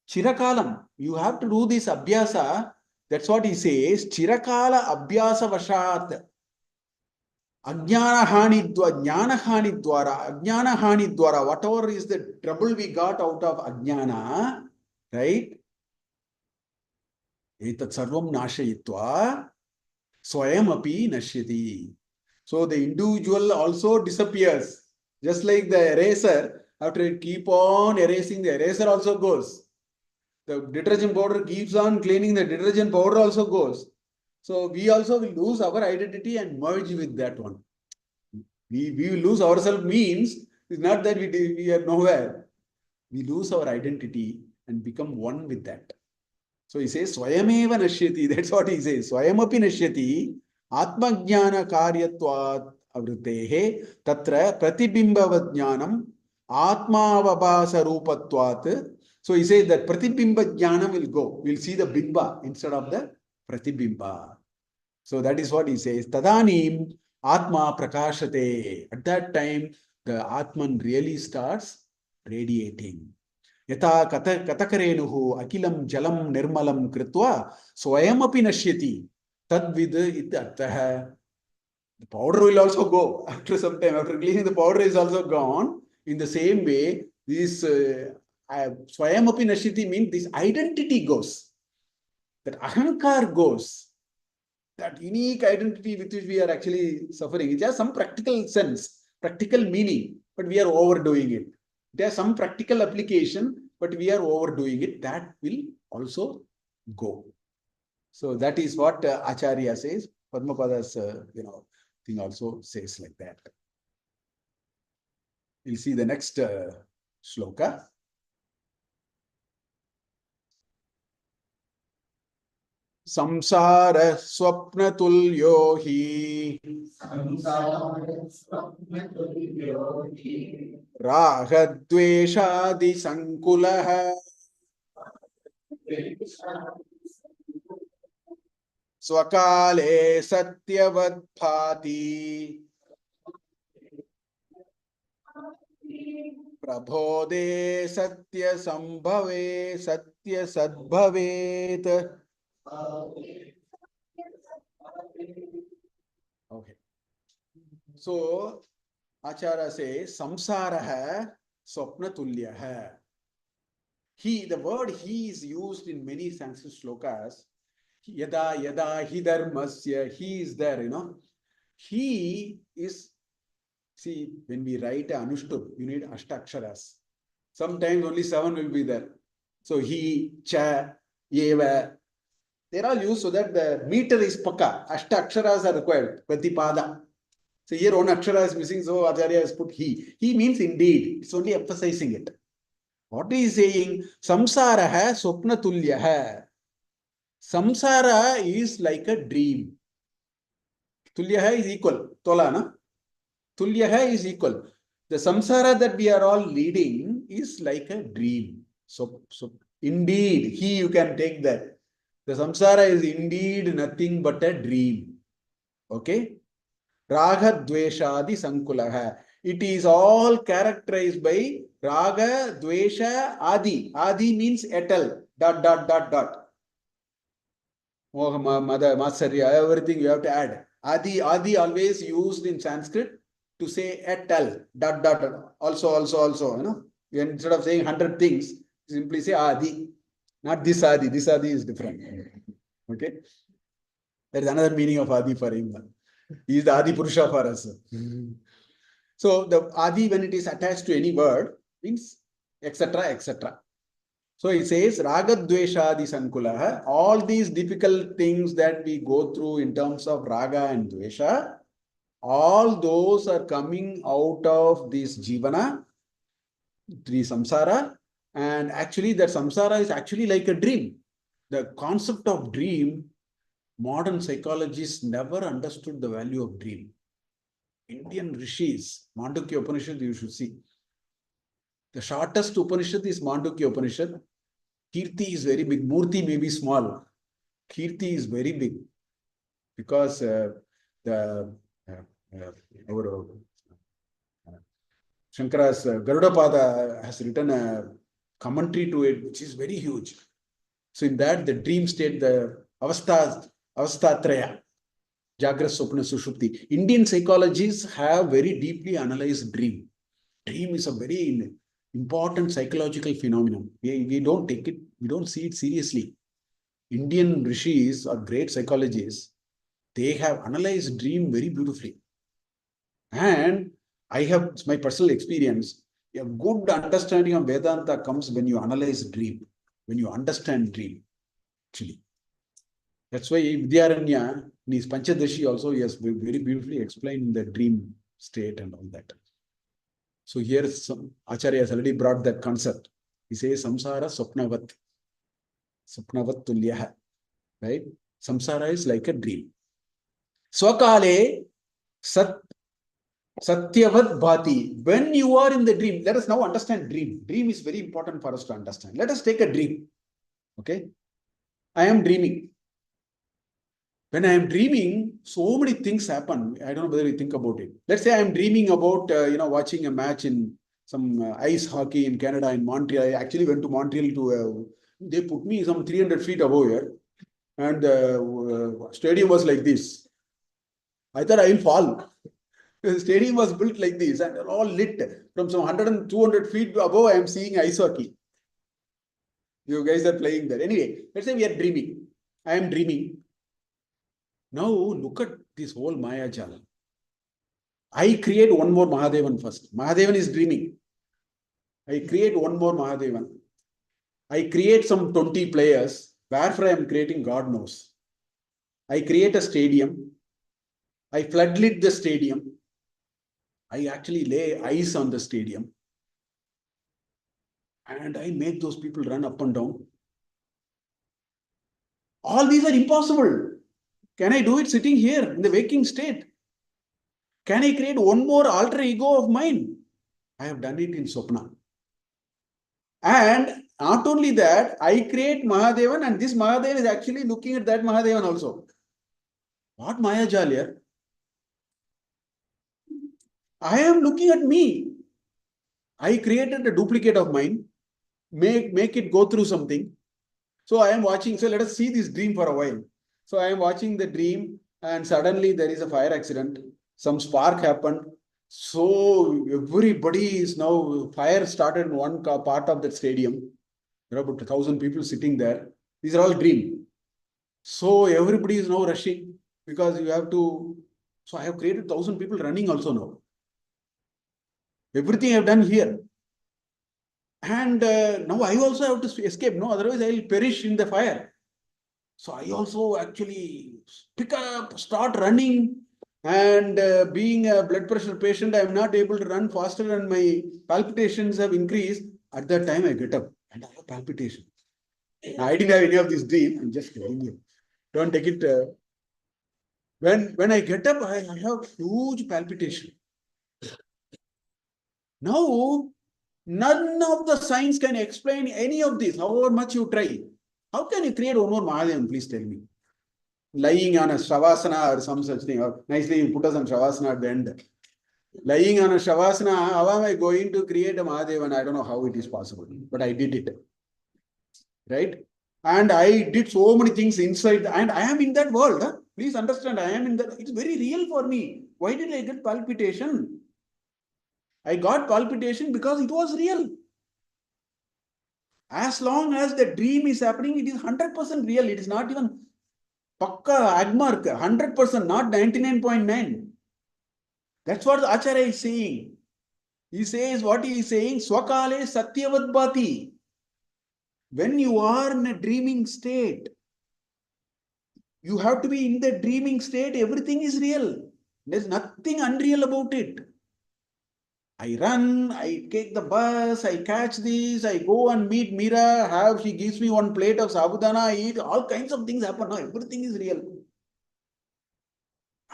Chirakalam. You have to do this Abhyasa. That's what he says. Chirakala Abhyasa Vashat. Ajnana Hani Dwara, whatever is the trouble we got out of Ajnana, right? Etat sarvam nashayitva, swayam api nashyati. So the individual also disappears. Just like the eraser, after it keep on erasing, the eraser also goes. The detergent powder keeps on cleaning, the detergent powder also goes. So we also will lose our identity and merge with that one. We will lose ourselves means it's not that we are nowhere. We lose our identity and become one with that. So he says, Swayameva nashyati. That's what he says. Swayamapi nashyati. Atma jnana karyatvat avrutehe. Tatra pratibimba jnanam. Atma vabhasa rupatvat. So he says that pratibimba jnanam will go. We'll see the bimba instead of the pratibimba. So that is what he says. Tadanim Atma prakashate. At that time, the Atman really starts radiating. Yata katakarenuhu akilam jalam nirmalam kritva swayamapi nashyati. Tadvid itartha. The powder will also go after some time. After cleaning, the powder is also gone. In the same way, this swayamapi nashyati means this identity goes. That ahankar goes. That unique identity with which we are actually suffering. It has some practical sense, practical meaning, but we are overdoing it. It has some practical application, but we are overdoing it. That will also go. So that is what Acharya says. Padmapada's thing also says like that. We'll see the next shloka. संसार स्वप्न तुल्यो हि राग द्वेषादि संकुलः स्वकाले सत्यवत् भाति प्रबोधे सत्य संभवे सत्य सद्भवेत्. Okay. So, Acharya says, samsara swapna tulya. The word he is used in many Sanskrit shlokas. Yada yada hi dharmasya, he is there, He is, see, when we write anushtup, you need ashtaksharas. Sometimes only 7 will be there. So he, cha, eva, they're all used so that the meter is pakka. Ashta aksharas are required. Pratipada. So here one akshara is missing, so Acharya has put he. He means indeed. It's only emphasizing it. What he is saying? Samsara hai swapna tulya hai. Samsara is like a dream. Tulya hai is equal. Tola, na? Tulya hai is equal. The samsara that we are all leading is like a dream. So indeed, he, you can take that. The samsara is indeed nothing but a dream. Okay? Raga dveshadi sankulaha. It is all characterized by raga, dvesha, adi. Adi means etal. ... Mother, Matsarya, everything you have to add. Adi always used in Sanskrit to say etal. ... Also, Instead of saying 100 things, simply say adi. Not this adi. This adi is different. Okay? There is another meaning of adi for him. He is the adi purusha for us. So the adi, when it is attached to any word, means etc., etc. So it says ragadveshadi sankulaha. All these difficult things that we go through in terms of raga and dvesha, all those are coming out of this jivana, the samsara. And actually that samsara is actually like a dream. The concept of dream modern psychologists never understood the value of dream. Indian rishis, Mandukya Upanishad, you should see. The shortest Upanishad is Mandukya Upanishad. Kirti is very big. Murti may be small. Kirti is very big because the our Shankara's Garudapada has written a commentary to it, which is very huge. So in that, the dream state, the Avastatraya, Jagra, Sopna, Sushupti. Indian psychologists have very deeply analyzed dream. Dream is a very important psychological phenomenon. We don't take it, we don't see it seriously. Indian rishis are great psychologists. They have analyzed dream very beautifully. And I have my personal experience. A good understanding of Vedanta comes when you analyze dream, when you understand dream, actually. That's why Vidyaranya, in his Panchadashi also, he has very beautifully explained the dream state and all that. So here some Acharya has already brought that concept. He says samsara swapnavat. Swapnavat tulyaha. Right? Samsara is like a dream. Swakale satyavad bhati. When you are in the dream, let us now understand dream. Dream is very important for us to understand. Let us take a dream. Okay? I am dreaming. When I am dreaming, so many things happen. I don't know whether you think about it. Let's say I am dreaming about, watching a match in some ice hockey in Canada, in Montreal. I actually went to Montreal to, they put me some 300 feet above here. And the stadium was like this. I thought I will fall. The stadium was built like this and all lit. From some 100 and 200 feet above, I am seeing ice hockey. You guys are playing there. Anyway, let's say we are dreaming. I am dreaming. Now look at this whole Maya Jala. I create one more Mahadevan first. Mahadevan is dreaming. I create one more Mahadevan. I create some 20 players. Wherefore I am creating, God knows. I create a stadium. I floodlit the stadium. I actually lay ice on the stadium. And I make those people run up and down. All these are impossible. Can I do it sitting here in the waking state? Can I create one more alter ego of mine? I have done it in Swapna. And not only that, I create Mahadevan and this Mahadevan is actually looking at that Mahadevan also. What Maya Jalya? I am looking at me. I created a duplicate of mine, make it go through something. So I am watching. So let us see this dream for a while. So I am watching the dream and suddenly there is a fire accident. Some spark happened. So everybody is now, fire started in one part of that stadium. There are about 1,000 people sitting there. These are all dream. So everybody is now rushing because you have to. So I have created 1,000 people running also now. Everything I have done here. And now I also have to escape. No, otherwise I will perish in the fire. So I also actually pick up, start running. And being a blood pressure patient, I am not able to run faster and my palpitations have increased. At that time, I get up and I have palpitation. I didn't have any of this dream. I'm just telling you. Don't take it. When I get up, I have huge palpitation. Now, none of the science can explain any of this, however much you try. How can you create one more Mahadevan? Please tell me. Lying on a Shavasana or some such thing. Or nicely, you put us on Shavasana at the end. Lying on a Shavasana, how am I going to create a Mahadevan? I don't know how it is possible, but I did it. Right? And I did so many things inside, and I am in that world. Huh? Please understand, I am in that. It's very real for me. Why did I get palpitation? I got palpitation because it was real. As long as the dream is happening, it is 100% real. It is not even Pakka, Agmark, 100%, not 99.9. That's what the Acharya is saying. He says, what he is saying, Swakale Satyavad Bhati. When you are in a dreaming state, you have to be in the dreaming state, everything is real. There's nothing unreal about it. I run, I take the bus, I catch this, I go and meet Meera, she gives me one plate of sabudana, I eat, all kinds of things happen now, everything is real.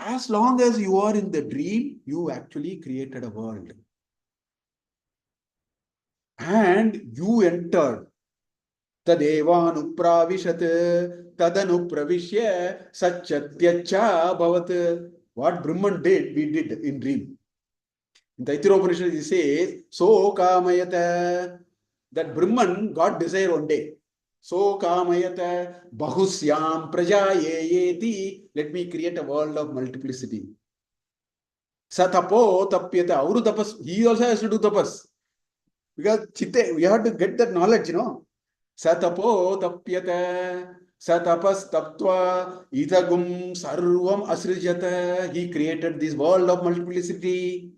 As long as you are in the dream, you actually created a world. And you entered. Tadevanupravishat tadanupravishya satchatyacha bhavat. What Brahman did, we did in dream. In Taittiriyopanishad, he says, So kamayata. That Brahman got desire one day. So kamayata bahusyam prajayeti. Let me create a world of multiplicity. Satapo tapyata. Avru tapas. He also has to do tapas. Because chitte, we have to get that knowledge, Satapo tapyata. Satapas taptva idagum sarvam asrijata. He created this world of multiplicity.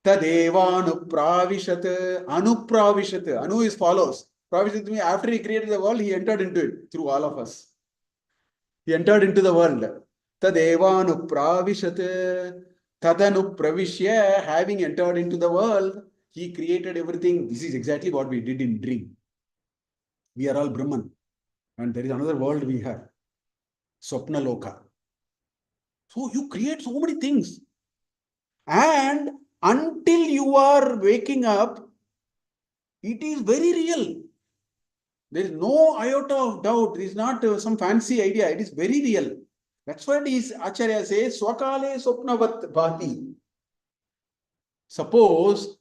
Tadevanupravishat. Anupravishat. Anu is follows. Pravishat means after he created the world, he entered into it through all of us. He entered into the world. Tadevanupravishat. Tadanupravishya. Having entered into the world, he created everything. This is exactly what we did in dream. We are all Brahman. And there is another world we have. Swapna Loka. So you create so many things. And until you are waking up, it is very real. There is no iota of doubt. It is not some fancy idea. It is very real. That's what is Acharya says, Swakale Swapnavat Bhati. Suppose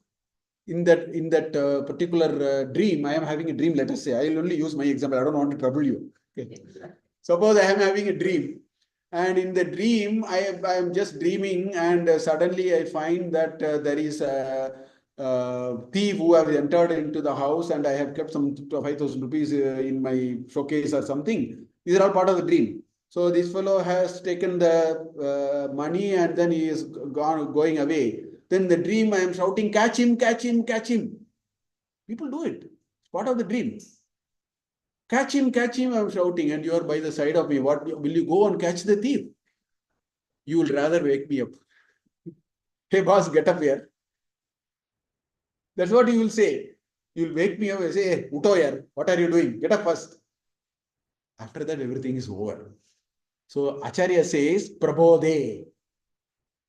in that particular dream, I am having a dream, let us say. I will only use my example. I don't want to trouble you. Okay. Suppose I am having a dream. And in the dream, I am just dreaming, and suddenly I find that there is a thief who have entered into the house, and I have kept some 5,000 rupees in my showcase or something. These are all part of the dream. So this fellow has taken the money, and then he is going away. Then the dream, I am shouting, catch him, catch him, catch him. People do it. It's part of the dream. Catch him, I'm shouting, and you are by the side of me. What will you go and catch the thief? You will rather wake me up. Hey boss, get up here. That's what you will say. You will wake me up and say, hey, Uto yaar, what are you doing? Get up first. After that, everything is over. So Acharya says, Prabodhe.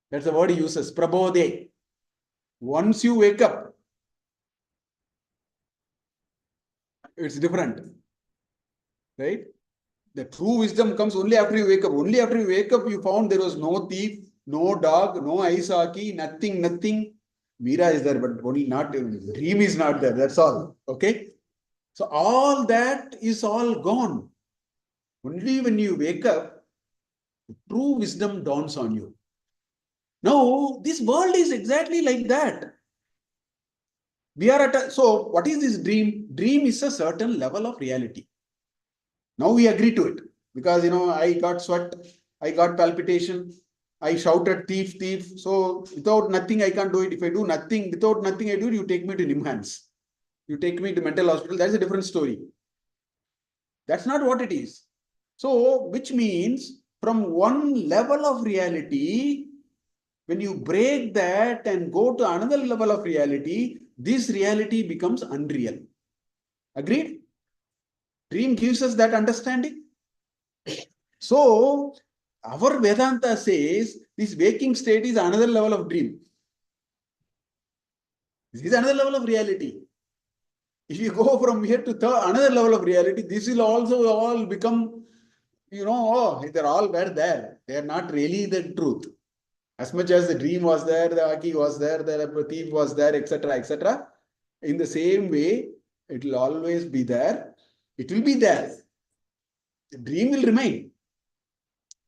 That's the word he uses, Prabodhe. Once you wake up, it's different. Right? The true wisdom comes only after you wake up. Only after you wake up, you found there was no thief, no dog, no ice hockey, nothing. Veera is there, but only not, dream is not there. That's all. Okay? So all that is all gone. Only when you wake up, true wisdom dawns on you. Now, this world is exactly like that. We are so what is this dream? Dream is a certain level of reality. Now we agree to it because, I got sweat, I got palpitation, I shouted thief, thief. So without nothing, I can't do it. If I do nothing, without nothing I do it, you take me to Nimhans. You take me to mental hospital. That's a different story. That's not what it is. So, which means from one level of reality, when you break that and go to another level of reality, this reality becomes unreal. Agreed? Dream gives us that understanding. So, our Vedanta says this waking state is another level of dream. This is another level of reality. If you go from here to another level of reality, this will also all become, they're all were there. They are not really the truth. As much as the dream was there, the Aki was there, the thief was there, etc., etc. In the same way, it will always be there. It will be there. The dream will remain.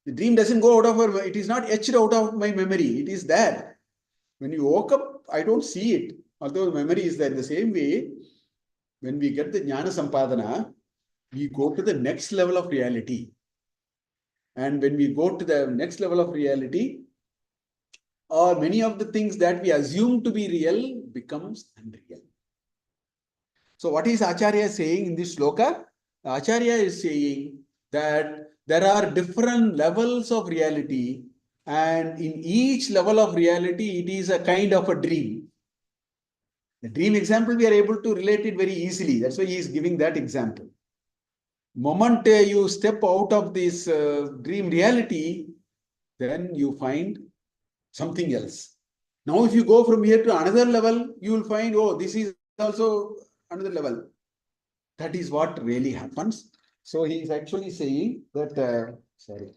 The dream doesn't go out of it is not etched out of my memory. It is there. When you woke up, I don't see it. Although the memory is there. In the same way, when we get the Jnana Sampadana, we go to the next level of reality. And when we go to the next level of reality, many of the things that we assume to be real becomes unreal. So what is Acharya saying in this sloka? Acharya is saying that there are different levels of reality, and in each level of reality, it is a kind of a dream. The dream example, we are able to relate it very easily. That's why he is giving that example. Moment you step out of this dream reality, then you find something else. Now, if you go from here to another level, you will find, oh, this is also another level. That is what really happens. So he is actually saying that, sorry,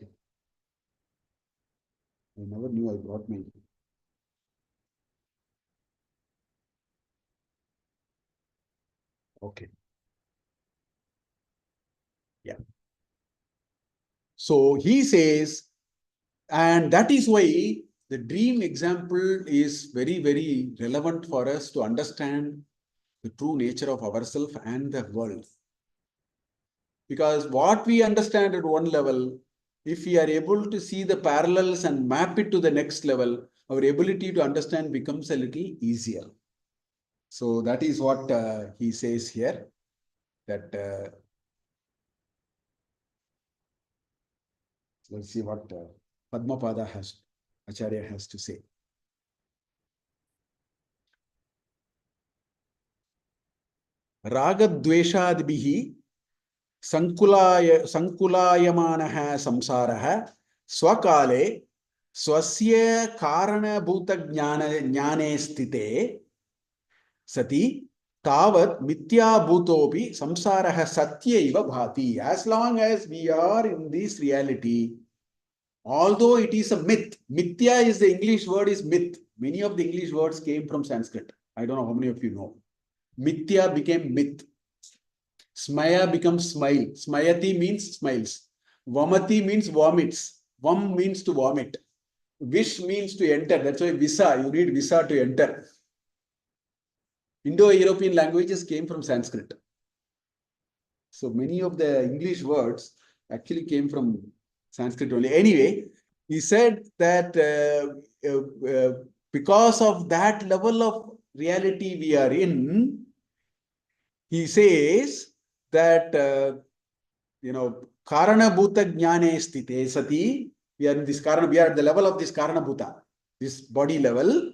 I never knew I brought my. Okay. Yeah. So he says, and that is why the dream example is very, very relevant for us to understand the true nature of ourselves and the world. Because what we understand at one level, if we are able to see the parallels and map it to the next level, our ability to understand becomes a little easier. So that is what he says here, that let's see what Padmapada Acharya has to say. Ragadveshadibhihi Sankulayamanaha samsaraha swakale swasya karanabhuta jnane sthite sati tavat mitya bhutopi samsaraha satyaiva bhati. As long as we are in this reality, although it is a myth, mithya is the English word is myth. Many of the English words came from Sanskrit. I don't know how many of you know. Mithya became myth. Smaya becomes smile. Smayati means smiles. Vamati means vomits. Vam means to vomit. Vish means to enter. That's why visa, you need visa to enter. Indo-European languages came from Sanskrit. So many of the English words actually came from Sanskrit only. Anyway, he said that because of that level of reality we are in, he says that, Karana Bhuta Jnane Sthite Sati, we are in this Karana, we are at the level of this Karana Bhuta, this body level,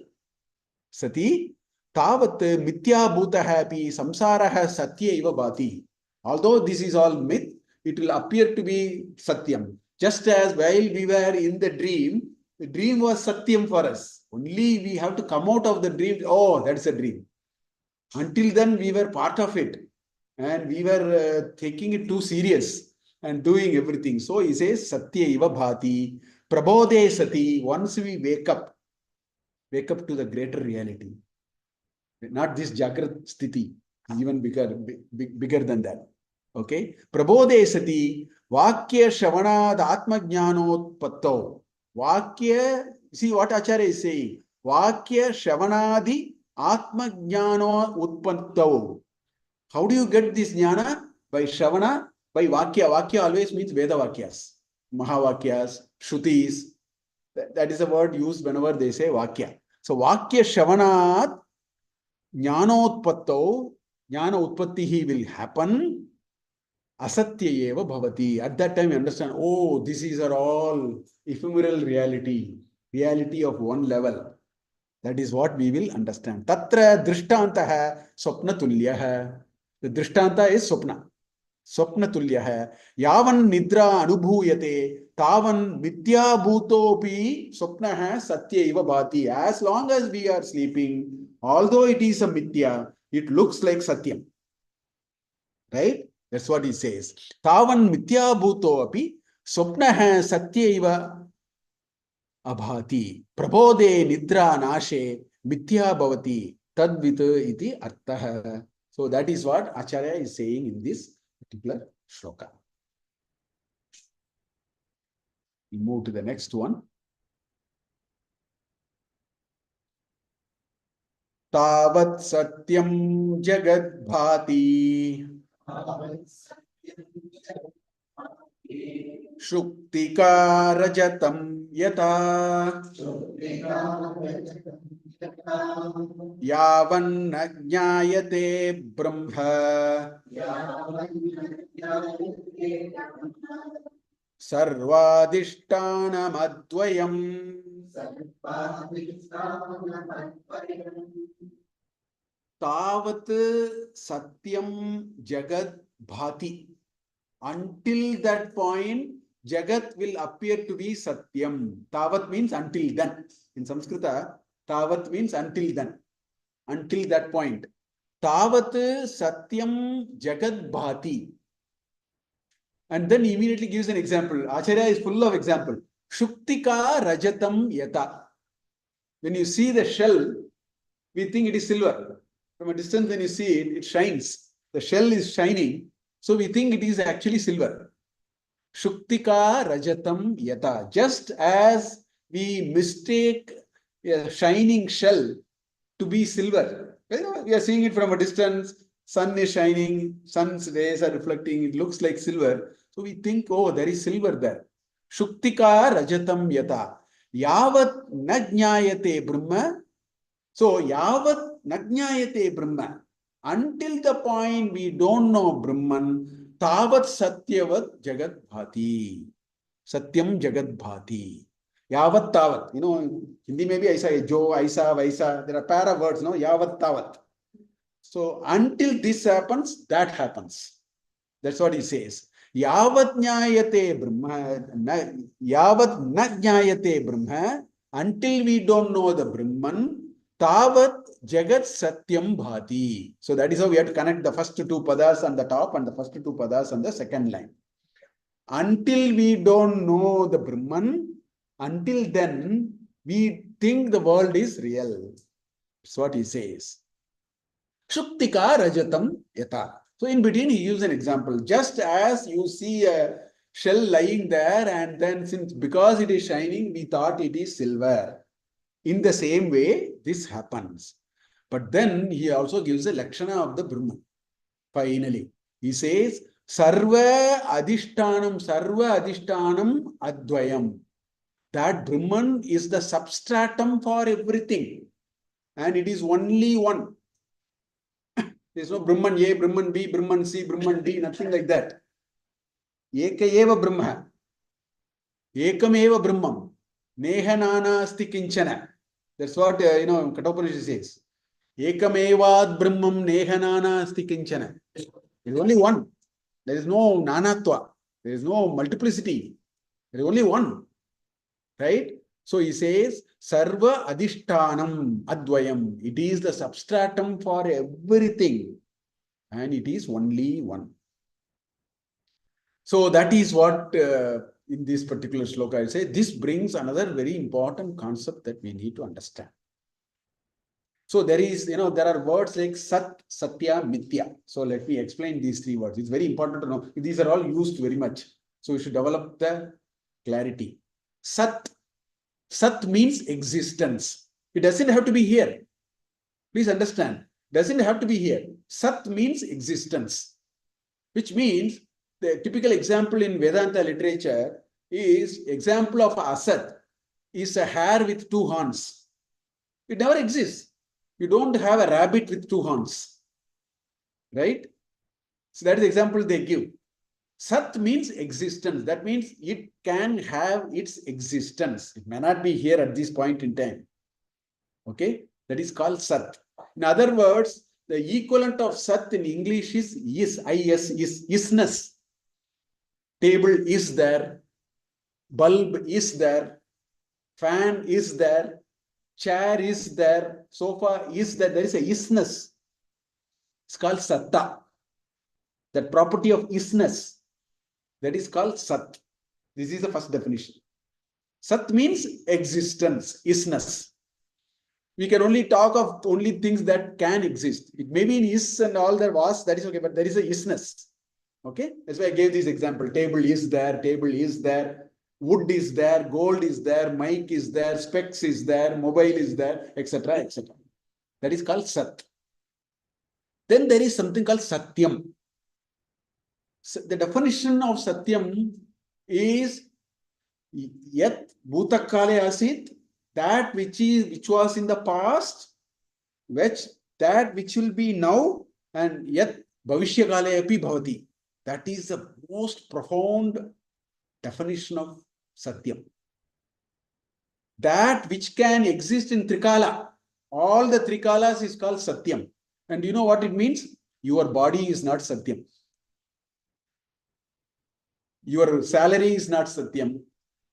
Sati, Tavat Mithya Bhuta Happy, Samsaraha Satya Iva Bhati. Although this is all myth, it will appear to be Satyam. Just as while we were in the dream was Satyam for us. Only we have to come out of the dream. Oh, that's a dream. Until then, we were part of it. And we were taking it too serious and doing everything. So he says, Satya Iva Bhati, Prabodhe Sati, once we wake up to the greater reality. Not this Jagrat Sthiti, even bigger than that. Okay. Prabodhe Sati, Vakya Shavanad Atma Jnanotpatto. Vakya, see what Acharya is saying. Vakya Shavanadi Atma Jnano Utpatto. How do you get this jnana? By Shravana, by Vakya. Vakya always means Veda Vakyas, Mahavakyas, Shrutis. That is a word used whenever they say Vakya. So Vakya Shravanat Jnanotpatto, Jnana Utpattihi will happen. Asatya eva bhavati. At that time you understand, oh, these are all ephemeral reality of one level. That is what we will understand. Tatra drishtantaha swapna tulyaha. The drishtanta is swapna. Swapna tulyaha. Yavan nidra anubhuyate tavan mitya bhutopi swapnaha satya iva bhati. As long as we are sleeping, although it is a mitya, it looks like satyam. Right? That's what he says. Tavan mitya bhutopi swapnaha satya iva abhati. Prabodhe nidra nashe mitya bhavati. Tadvit iti artha. So that is what Acharya is saying in this particular shloka. We move to the next one. Tavat satyam jagat bhati shuktika rajatam yata yavan ajnayate brahma sarvadishthanamadvayam. Tavat satyam jagat bhati. Until that point, Jagat will appear to be Satyam. Tavat means until then. In Sanskrita, Tavat means until then. Until that point. Tavat Satyam Jagat Bhati. And then immediately gives an example. Acharya is full of example. Shuktika Rajatam Yata. When you see the shell, we think it is silver. From a distance, when you see it, it shines. The shell is shining. So we think it is actually silver. Shuktika Rajatam Yata. Just as we mistake a shining shell to be silver. We are seeing it from a distance. Sun is shining. Sun's rays are reflecting. It looks like silver. So we think, oh, there is silver there. Shuktika Rajatam Yata. Yavat na jnayate Brahma. So, yavat na jnayate Brahma. Until the point we don't know Brahman, tavat satyavat jagat bhati. Satyam jagat bhati. Yavat tavat. You know, Hindi maybe aisa, jo, aisa, vaisa. There are pair of words, no? Yavat tavat. So, until this happens, that happens. That's what he says. Yavat jnayate Brahma. Yavat na jnayate Brahma. Until we don't know the Brahman, Tavat Jagat Satyam Bhati. So that is how we have to connect the first two padas on the top and the first two padas on the second line. Until we don't know the Brahman, until then, we think the world is real. That's what he says. Shuktika Rajatam Yata. So in between, he gives an example. Just as you see a shell lying there, and then because it is shining, we thought it is silver. In the same way, this happens. But then he also gives a lakshana of the Brahman. Finally, he says, Sarva Adhishtanam Advayam. That Brahman is the substratum for everything. And it is only one. There is no Brahman A, Brahman B, Brahman C, Brahman D, nothing like that. Eka eva Brahma. Ekam eva Brahmam. Neha nana asti kinchana. That's what, Kathopanishad says. Ekamevad Brahmam Nehanana asti kinchana. There is only one. There is no nanatva. There is no multiplicity. There is only one. Right? So he says, Sarva Adhishtanam Advayam. It is the substratum for everything. And it is only one. So that is what in this particular sloka I say. This brings another very important concept that we need to understand. So there is, there are words like Sat, Satya, Mithya. So let me explain these three words. It's very important to know. These are all used very much. So we should develop the clarity. Sat. Sat means existence. It doesn't have to be here. Please understand. Doesn't have to be here. Sat means existence. Which means the typical example in Vedanta literature is example of Asat is a hare with two horns. It never exists. You don't have a rabbit with two horns. Right? So that is the example they give. Sat means existence. That means it can have its existence. It may not be here at this point in time. Okay? That is called Sat. In other words, the equivalent of Sat in English is isness. Table is there. Bulb is there. Fan is there. Chair is there. Sofa is there. There is a isness. It's called Satta. That property of isness. That is called Sat. This is the first definition. Sat means existence, isness. We can only talk of only things that can exist. It may be in is and all there was, that is okay, but there is a isness. Okay? That's why I gave this example. Table is there, wood is there, gold is there, mic is there, specs is there, mobile is there, etc., etc. That is called Sat. Then there is something called Satyam. So the definition of Satyam is Yat Bhutakale Asit, that which was in the past, that which will be now, and Yat Bhavishyakale Api Bhavati. That is the most profound definition of Satyam. That which can exist in Trikala. All the Trikalas is called Satyam. And you know what it means? Your body is not Satyam. Your salary is not Satyam.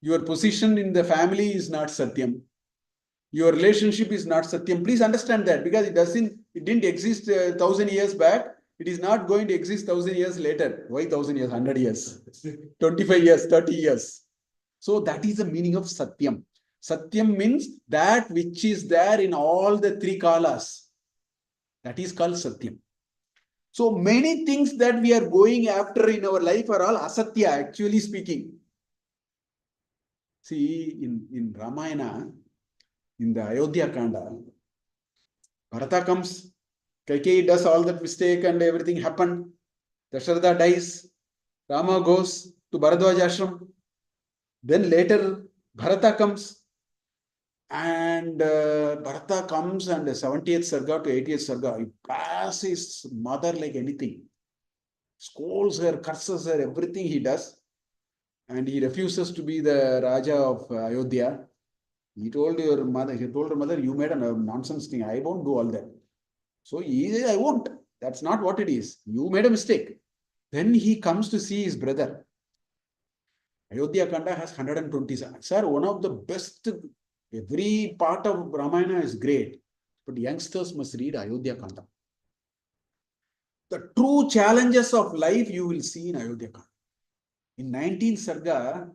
Your position in the family is not Satyam. Your relationship is not Satyam. Please understand that, because it didn't exist 1,000 years back. It is not going to exist 1,000 years later. Why 1,000 years? 100 years, 25 years, 30 years. So that is the meaning of Satyam. Satyam means that which is there in all the three kalas. That is called Satyam. So many things that we are going after in our life are all asatya, actually speaking. See, in Ramayana, in the Ayodhya Kanda, Bharata comes, Kaikeyi does all that mistake and everything happened. Dasharatha dies. Rama goes to Bharadwaj ashram. Then later Bharata comes, and Bharata comes and 70th Sarga to 80th Sarga, he blasts his mother like anything. Scolds her, curses her, everything he does. And he refuses to be the Raja of Ayodhya. He told her mother, you made a nonsense thing. I won't do all that. So he said, I won't. That's not what it is. You made a mistake. Then he comes to see his brother. Ayodhya Kanda has 120. Sir, one of the best, every part of Ramayana is great. But youngsters must read Ayodhya Kanda. The true challenges of life you will see in Ayodhya Kanda. In 19th Sarga,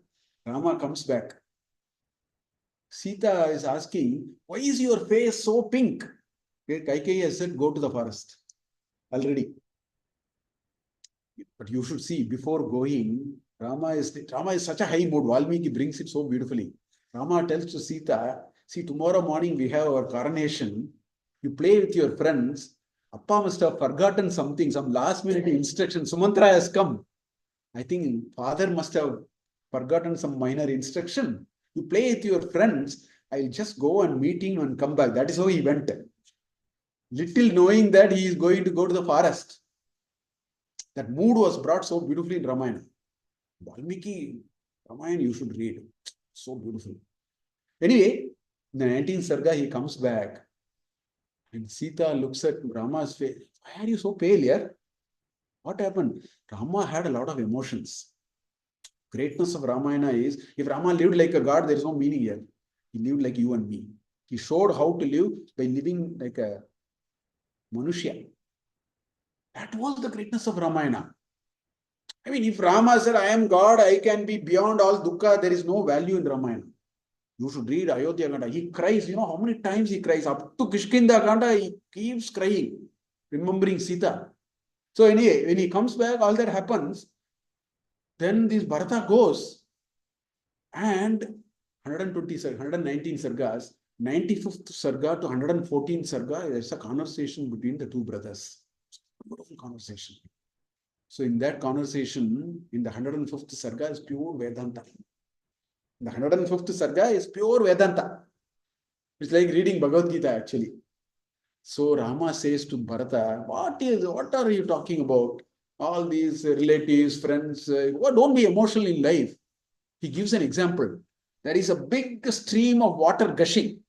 Rama comes back. Sita is asking, why is your face so pink? Kaikeyi has said, go to the forest already. But you should see, before going, Rama is such a high mood. Valmiki brings it so beautifully. Rama tells to Sita, see, tomorrow morning we have our coronation. You play with your friends. Appa must have forgotten something, some last minute instruction. Sumantra has come. I think father must have forgotten some minor instruction. You play with your friends. I'll just go and meet him and come back. That is how he went. Little knowing that he is going to go to the forest. That mood was brought so beautifully in Ramayana. Valmiki, Ramayana you should read. So beautiful. Anyway, in the 19th Sarga, he comes back. And Sita looks at Rama's face. Why are you so pale here? What happened? Rama had a lot of emotions. Greatness of Ramayana is, if Rama lived like a god, there is no meaning here. He lived like you and me. He showed how to live by living like a Manushya. That was the greatness of Ramayana. I mean, if Rama said, I am God, I can be beyond all dukkha, there is no value in Ramayana. You should read Ayodhya Kanda. He cries, you know how many times he cries? Up to Kishkinda Kanda, he keeps crying, remembering Sita. So anyway, when he comes back, all that happens. Then this Bharata goes, and 119 sargas, 95th sarga to 114th sarga, there's a conversation between the two brothers. Beautiful conversation. So in that conversation, in the 105th sarga is pure Vedanta. The 105th sarga is pure Vedanta. It's like reading Bhagavad Gita actually. So Rama says to Bharata, what are you talking about? All these relatives, friends, don't be emotional in life. He gives an example. There is a big stream of water gushing.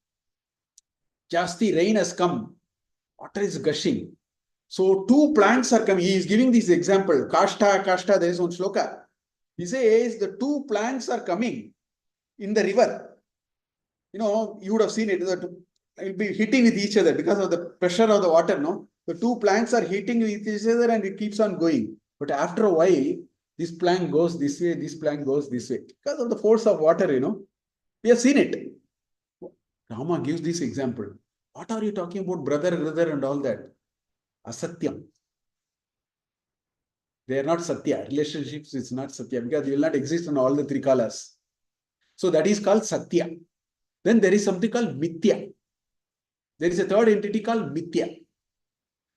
Jasti rain has come. Water is gushing. So two plants are coming. He is giving this example. Kashta, there is one shloka. He says the two plants are coming in the river. You know, you would have seen it. It will be hitting with each other because of the pressure of the water, no? The two planks are hitting with each other and it keeps on going. But after a while, this plank goes this way, this plank goes this way. Because of the force of water, you know. We have seen it. Rama gives this example. What are you talking about, brother, and all that? Asatyam. They are not Satya. Relationships is not Satya because they will not exist in all the three kalas. So that is called Satya. Then there is something called Mithya. There is a third entity called Mithya.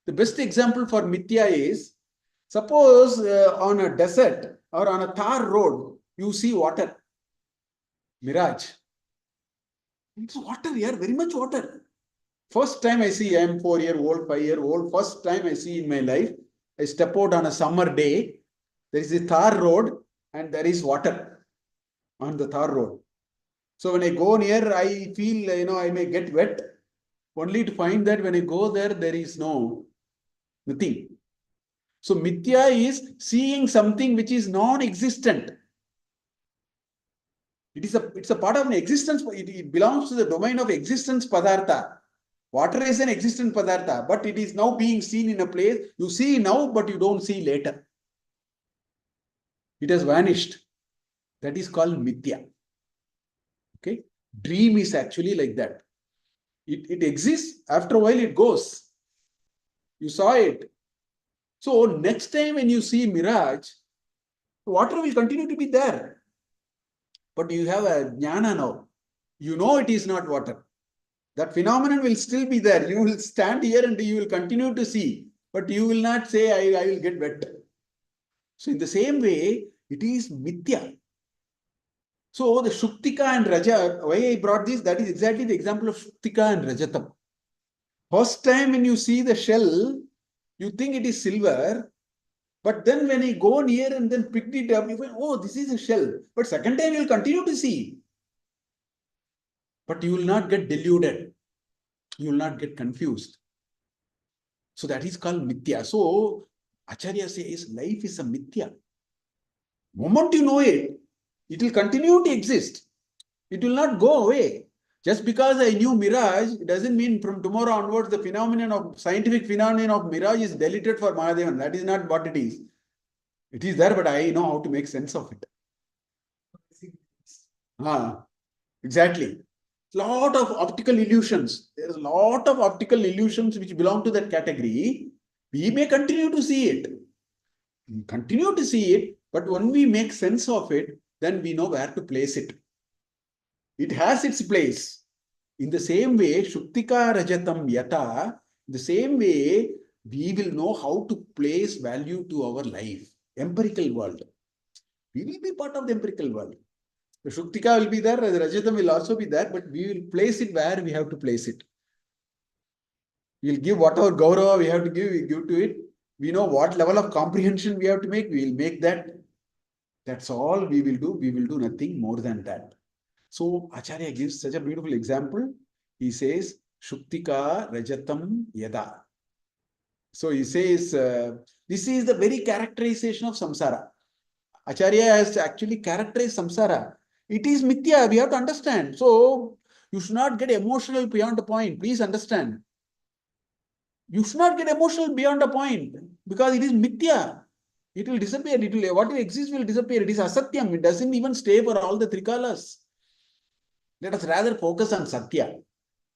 The best example for Mithya is, suppose on a desert or on a tar road, you see water. Mirage. It's water here, very much water. First time I see, I am 4-year-old, 5-year-old, first time I see in my life, I step out on a summer day, there is a tar road and there is water on the tar road. So when I go near, I feel, I may get wet, only to find that when I go there, there is nothing. So Mithya is seeing something which is non-existent. It's a part of an existence. It belongs to the domain of existence padartha. Water is an existent padartha, but it is now being seen in a place. You see now, but you don't see later. It has vanished. That is called mithya. Okay? Dream is actually like that. It exists, after a while it goes. You saw it. So next time when you see mirage, water will continue to be there. But you have a jnana now. You know it is not water. That phenomenon will still be there. You will stand here and you will continue to see. But you will not say, I will get wet. So in the same way, it is mithya. So the Shuktika and Raja, why I brought this, that is exactly the example of Shuktika and Rajatam. First time when you see the shell, you think it is silver. But then when I go near and then picked it up, you find, oh, this is a shell. But second time you will continue to see. But you will not get deluded. You will not get confused. So that is called mithya. So Acharya says life is a mithya. Moment you know it, it will continue to exist. It will not go away. Just because I knew mirage, it doesn't mean from tomorrow onwards the phenomenon of scientific phenomenon of mirage is deleted for Mahadevan. That is not what it is. It is there, but I know how to make sense of it. Exactly. Lot of optical illusions. There is a lot of optical illusions which belong to that category. We may continue to see it. We continue to see it, but when we make sense of it, then we know where to place it. It has its place. In the same way, Shuktika Rajatam Yata, in the same way, we will know how to place value to our life. Empirical world. We will be part of the empirical world. The Shuktika will be there, the Rajatam will also be there, but we will place it where we have to place it. We will give whatever Gaurava we have to give, we give to it. We know what level of comprehension we have to make, we will make that. That's all we will do. We will do nothing more than that. So Acharya gives such a beautiful example. He says, Shuktika Rajatam Yada. So he says, this is the very characterization of samsara. Acharya has actually characterized samsara. It is mithya, we have to understand. So you should not get emotional beyond a point. Please understand. You should not get emotional beyond a point because it is mithya. It will disappear. What exists will disappear. It is asatyam. It doesn't even stay for all the trikalas. Let us rather focus on satya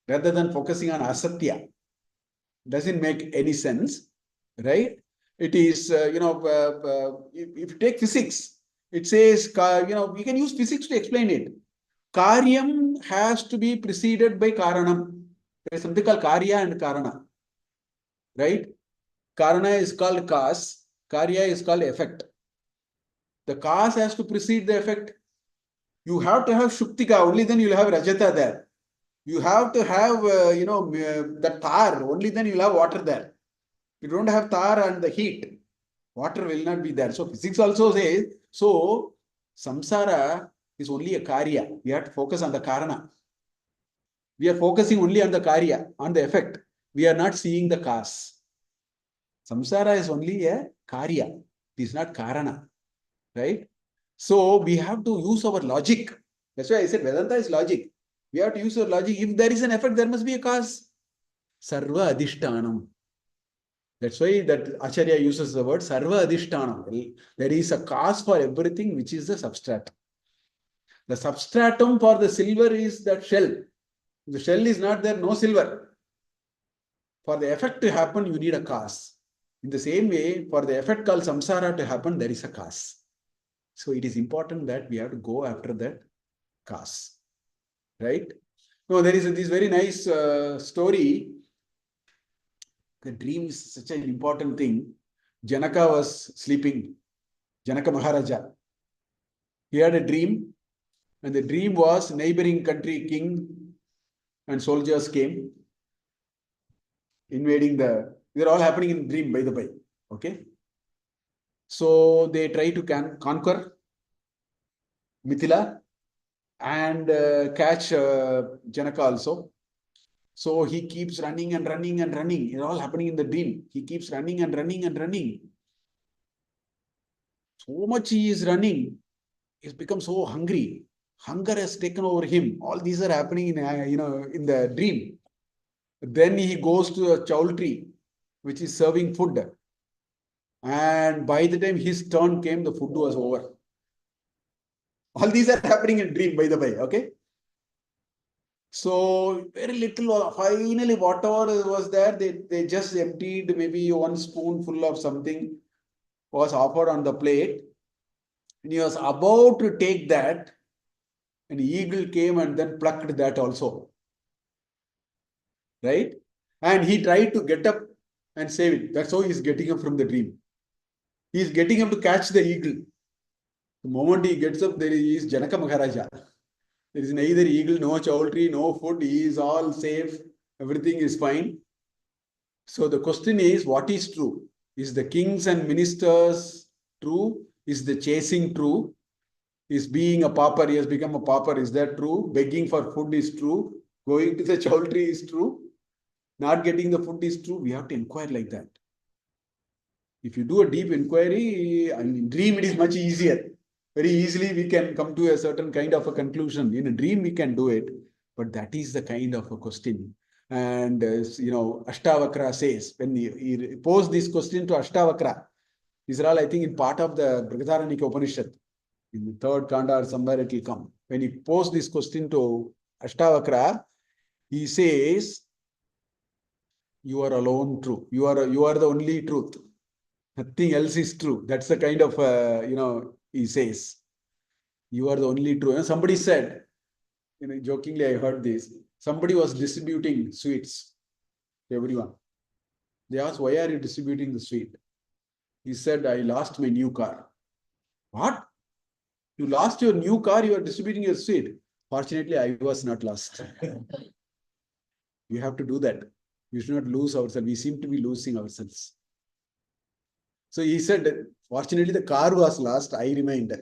rather than focusing on asatya. Doesn't make any sense, right? It is, if you take physics, it says, we can use physics to explain it. Karyam has to be preceded by karanam. There is something called karya and karana, right? Karana is called cause, karya is called effect. The cause has to precede the effect. You have to have Shuktika, only then you will have Rajata there. You have to have, the tar, only then you will have water there. If you don't have tar and the heat, water will not be there. So physics also says, so samsara is only a karya. We have to focus on the karana. We are focusing only on the karya, on the effect. We are not seeing the cause. Samsara is only a karya. It is not karana, right? So we have to use our logic. That's why I said Vedanta is logic. We have to use our logic. If there is an effect, there must be a cause. Sarva adhishtanam. That's why that Acharya uses the word Sarva adhishtanam. There is a cause for everything, which is the substrat. The substratum for the silver is that shell. If the shell is not there, no silver. For the effect to happen, you need a cause. In the same way, for the effect called samsara to happen, there is a cause. So it is important that we have to go after that cause. Right? No, there is this very nice story. The dream is such an important thing. Janaka was sleeping. Janaka Maharaja. He had a dream, and the dream was neighboring country king and soldiers came, invading they're all happening in dream, by the way. Okay. So they try to conquer Mithila and catch Janaka also. So he keeps running and running and running. It's all happening in the dream. He keeps running and running and running. So much he is running, he's become so hungry. Hunger has taken over him. All these are happening in, in the dream. Then he goes to a chowl tree, which is serving food. And by the time his turn came, the food was over. All these are happening in dream, by the way, okay? So very little, finally whatever was there, they just emptied maybe one spoonful of something was offered on the plate. And he was about to take that, an eagle came and then plucked that also. Right? And he tried to get up and save it. That's how he's getting up from the dream. He's getting up to catch the eagle. The moment he gets up, there is Janaka Maharaja. There is neither eagle, no chowl tree, no food. He is all safe. Everything is fine. So the question is, what is true? Is the kings and ministers true? Is the chasing true? Is being a pauper, he has become a pauper, is that true? Begging for food is true. Going to the chowl tree is true. Not getting the food is true. We have to inquire like that. If you do a deep inquiry, in dream it is much easier. Very easily we can come to a certain kind of a conclusion. In a dream we can do it, but that is the kind of a question. And Ashtavakra says, when he posed this question to Ashtavakra, these are all, I think, in part of the Brihadaranyaka Upanishad. In the third kanda or somewhere it will come. When he posed this question to Ashtavakra, he says, you are alone true. You are the only truth. Nothing else is true. That's the kind of, he says, you are the only true. And somebody said, jokingly, I heard this. Somebody was distributing sweets to everyone. They asked, why are you distributing the sweet? He said, I lost my new car. What? You lost your new car, you are distributing your sweet. Fortunately, I was not lost. You have to do that. We should not lose ourselves. We seem to be losing ourselves. So he said, fortunately, the car was lost. I remained.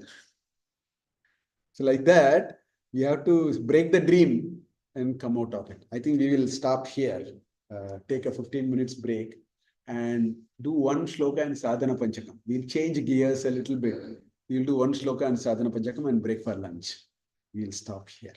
So like that, we have to break the dream and come out of it. I think we will stop here, take a 15 minutes break and do one shloka and sadhana panchakam. We'll change gears a little bit. We'll do one shloka and sadhana panchakam and break for lunch. We'll stop here.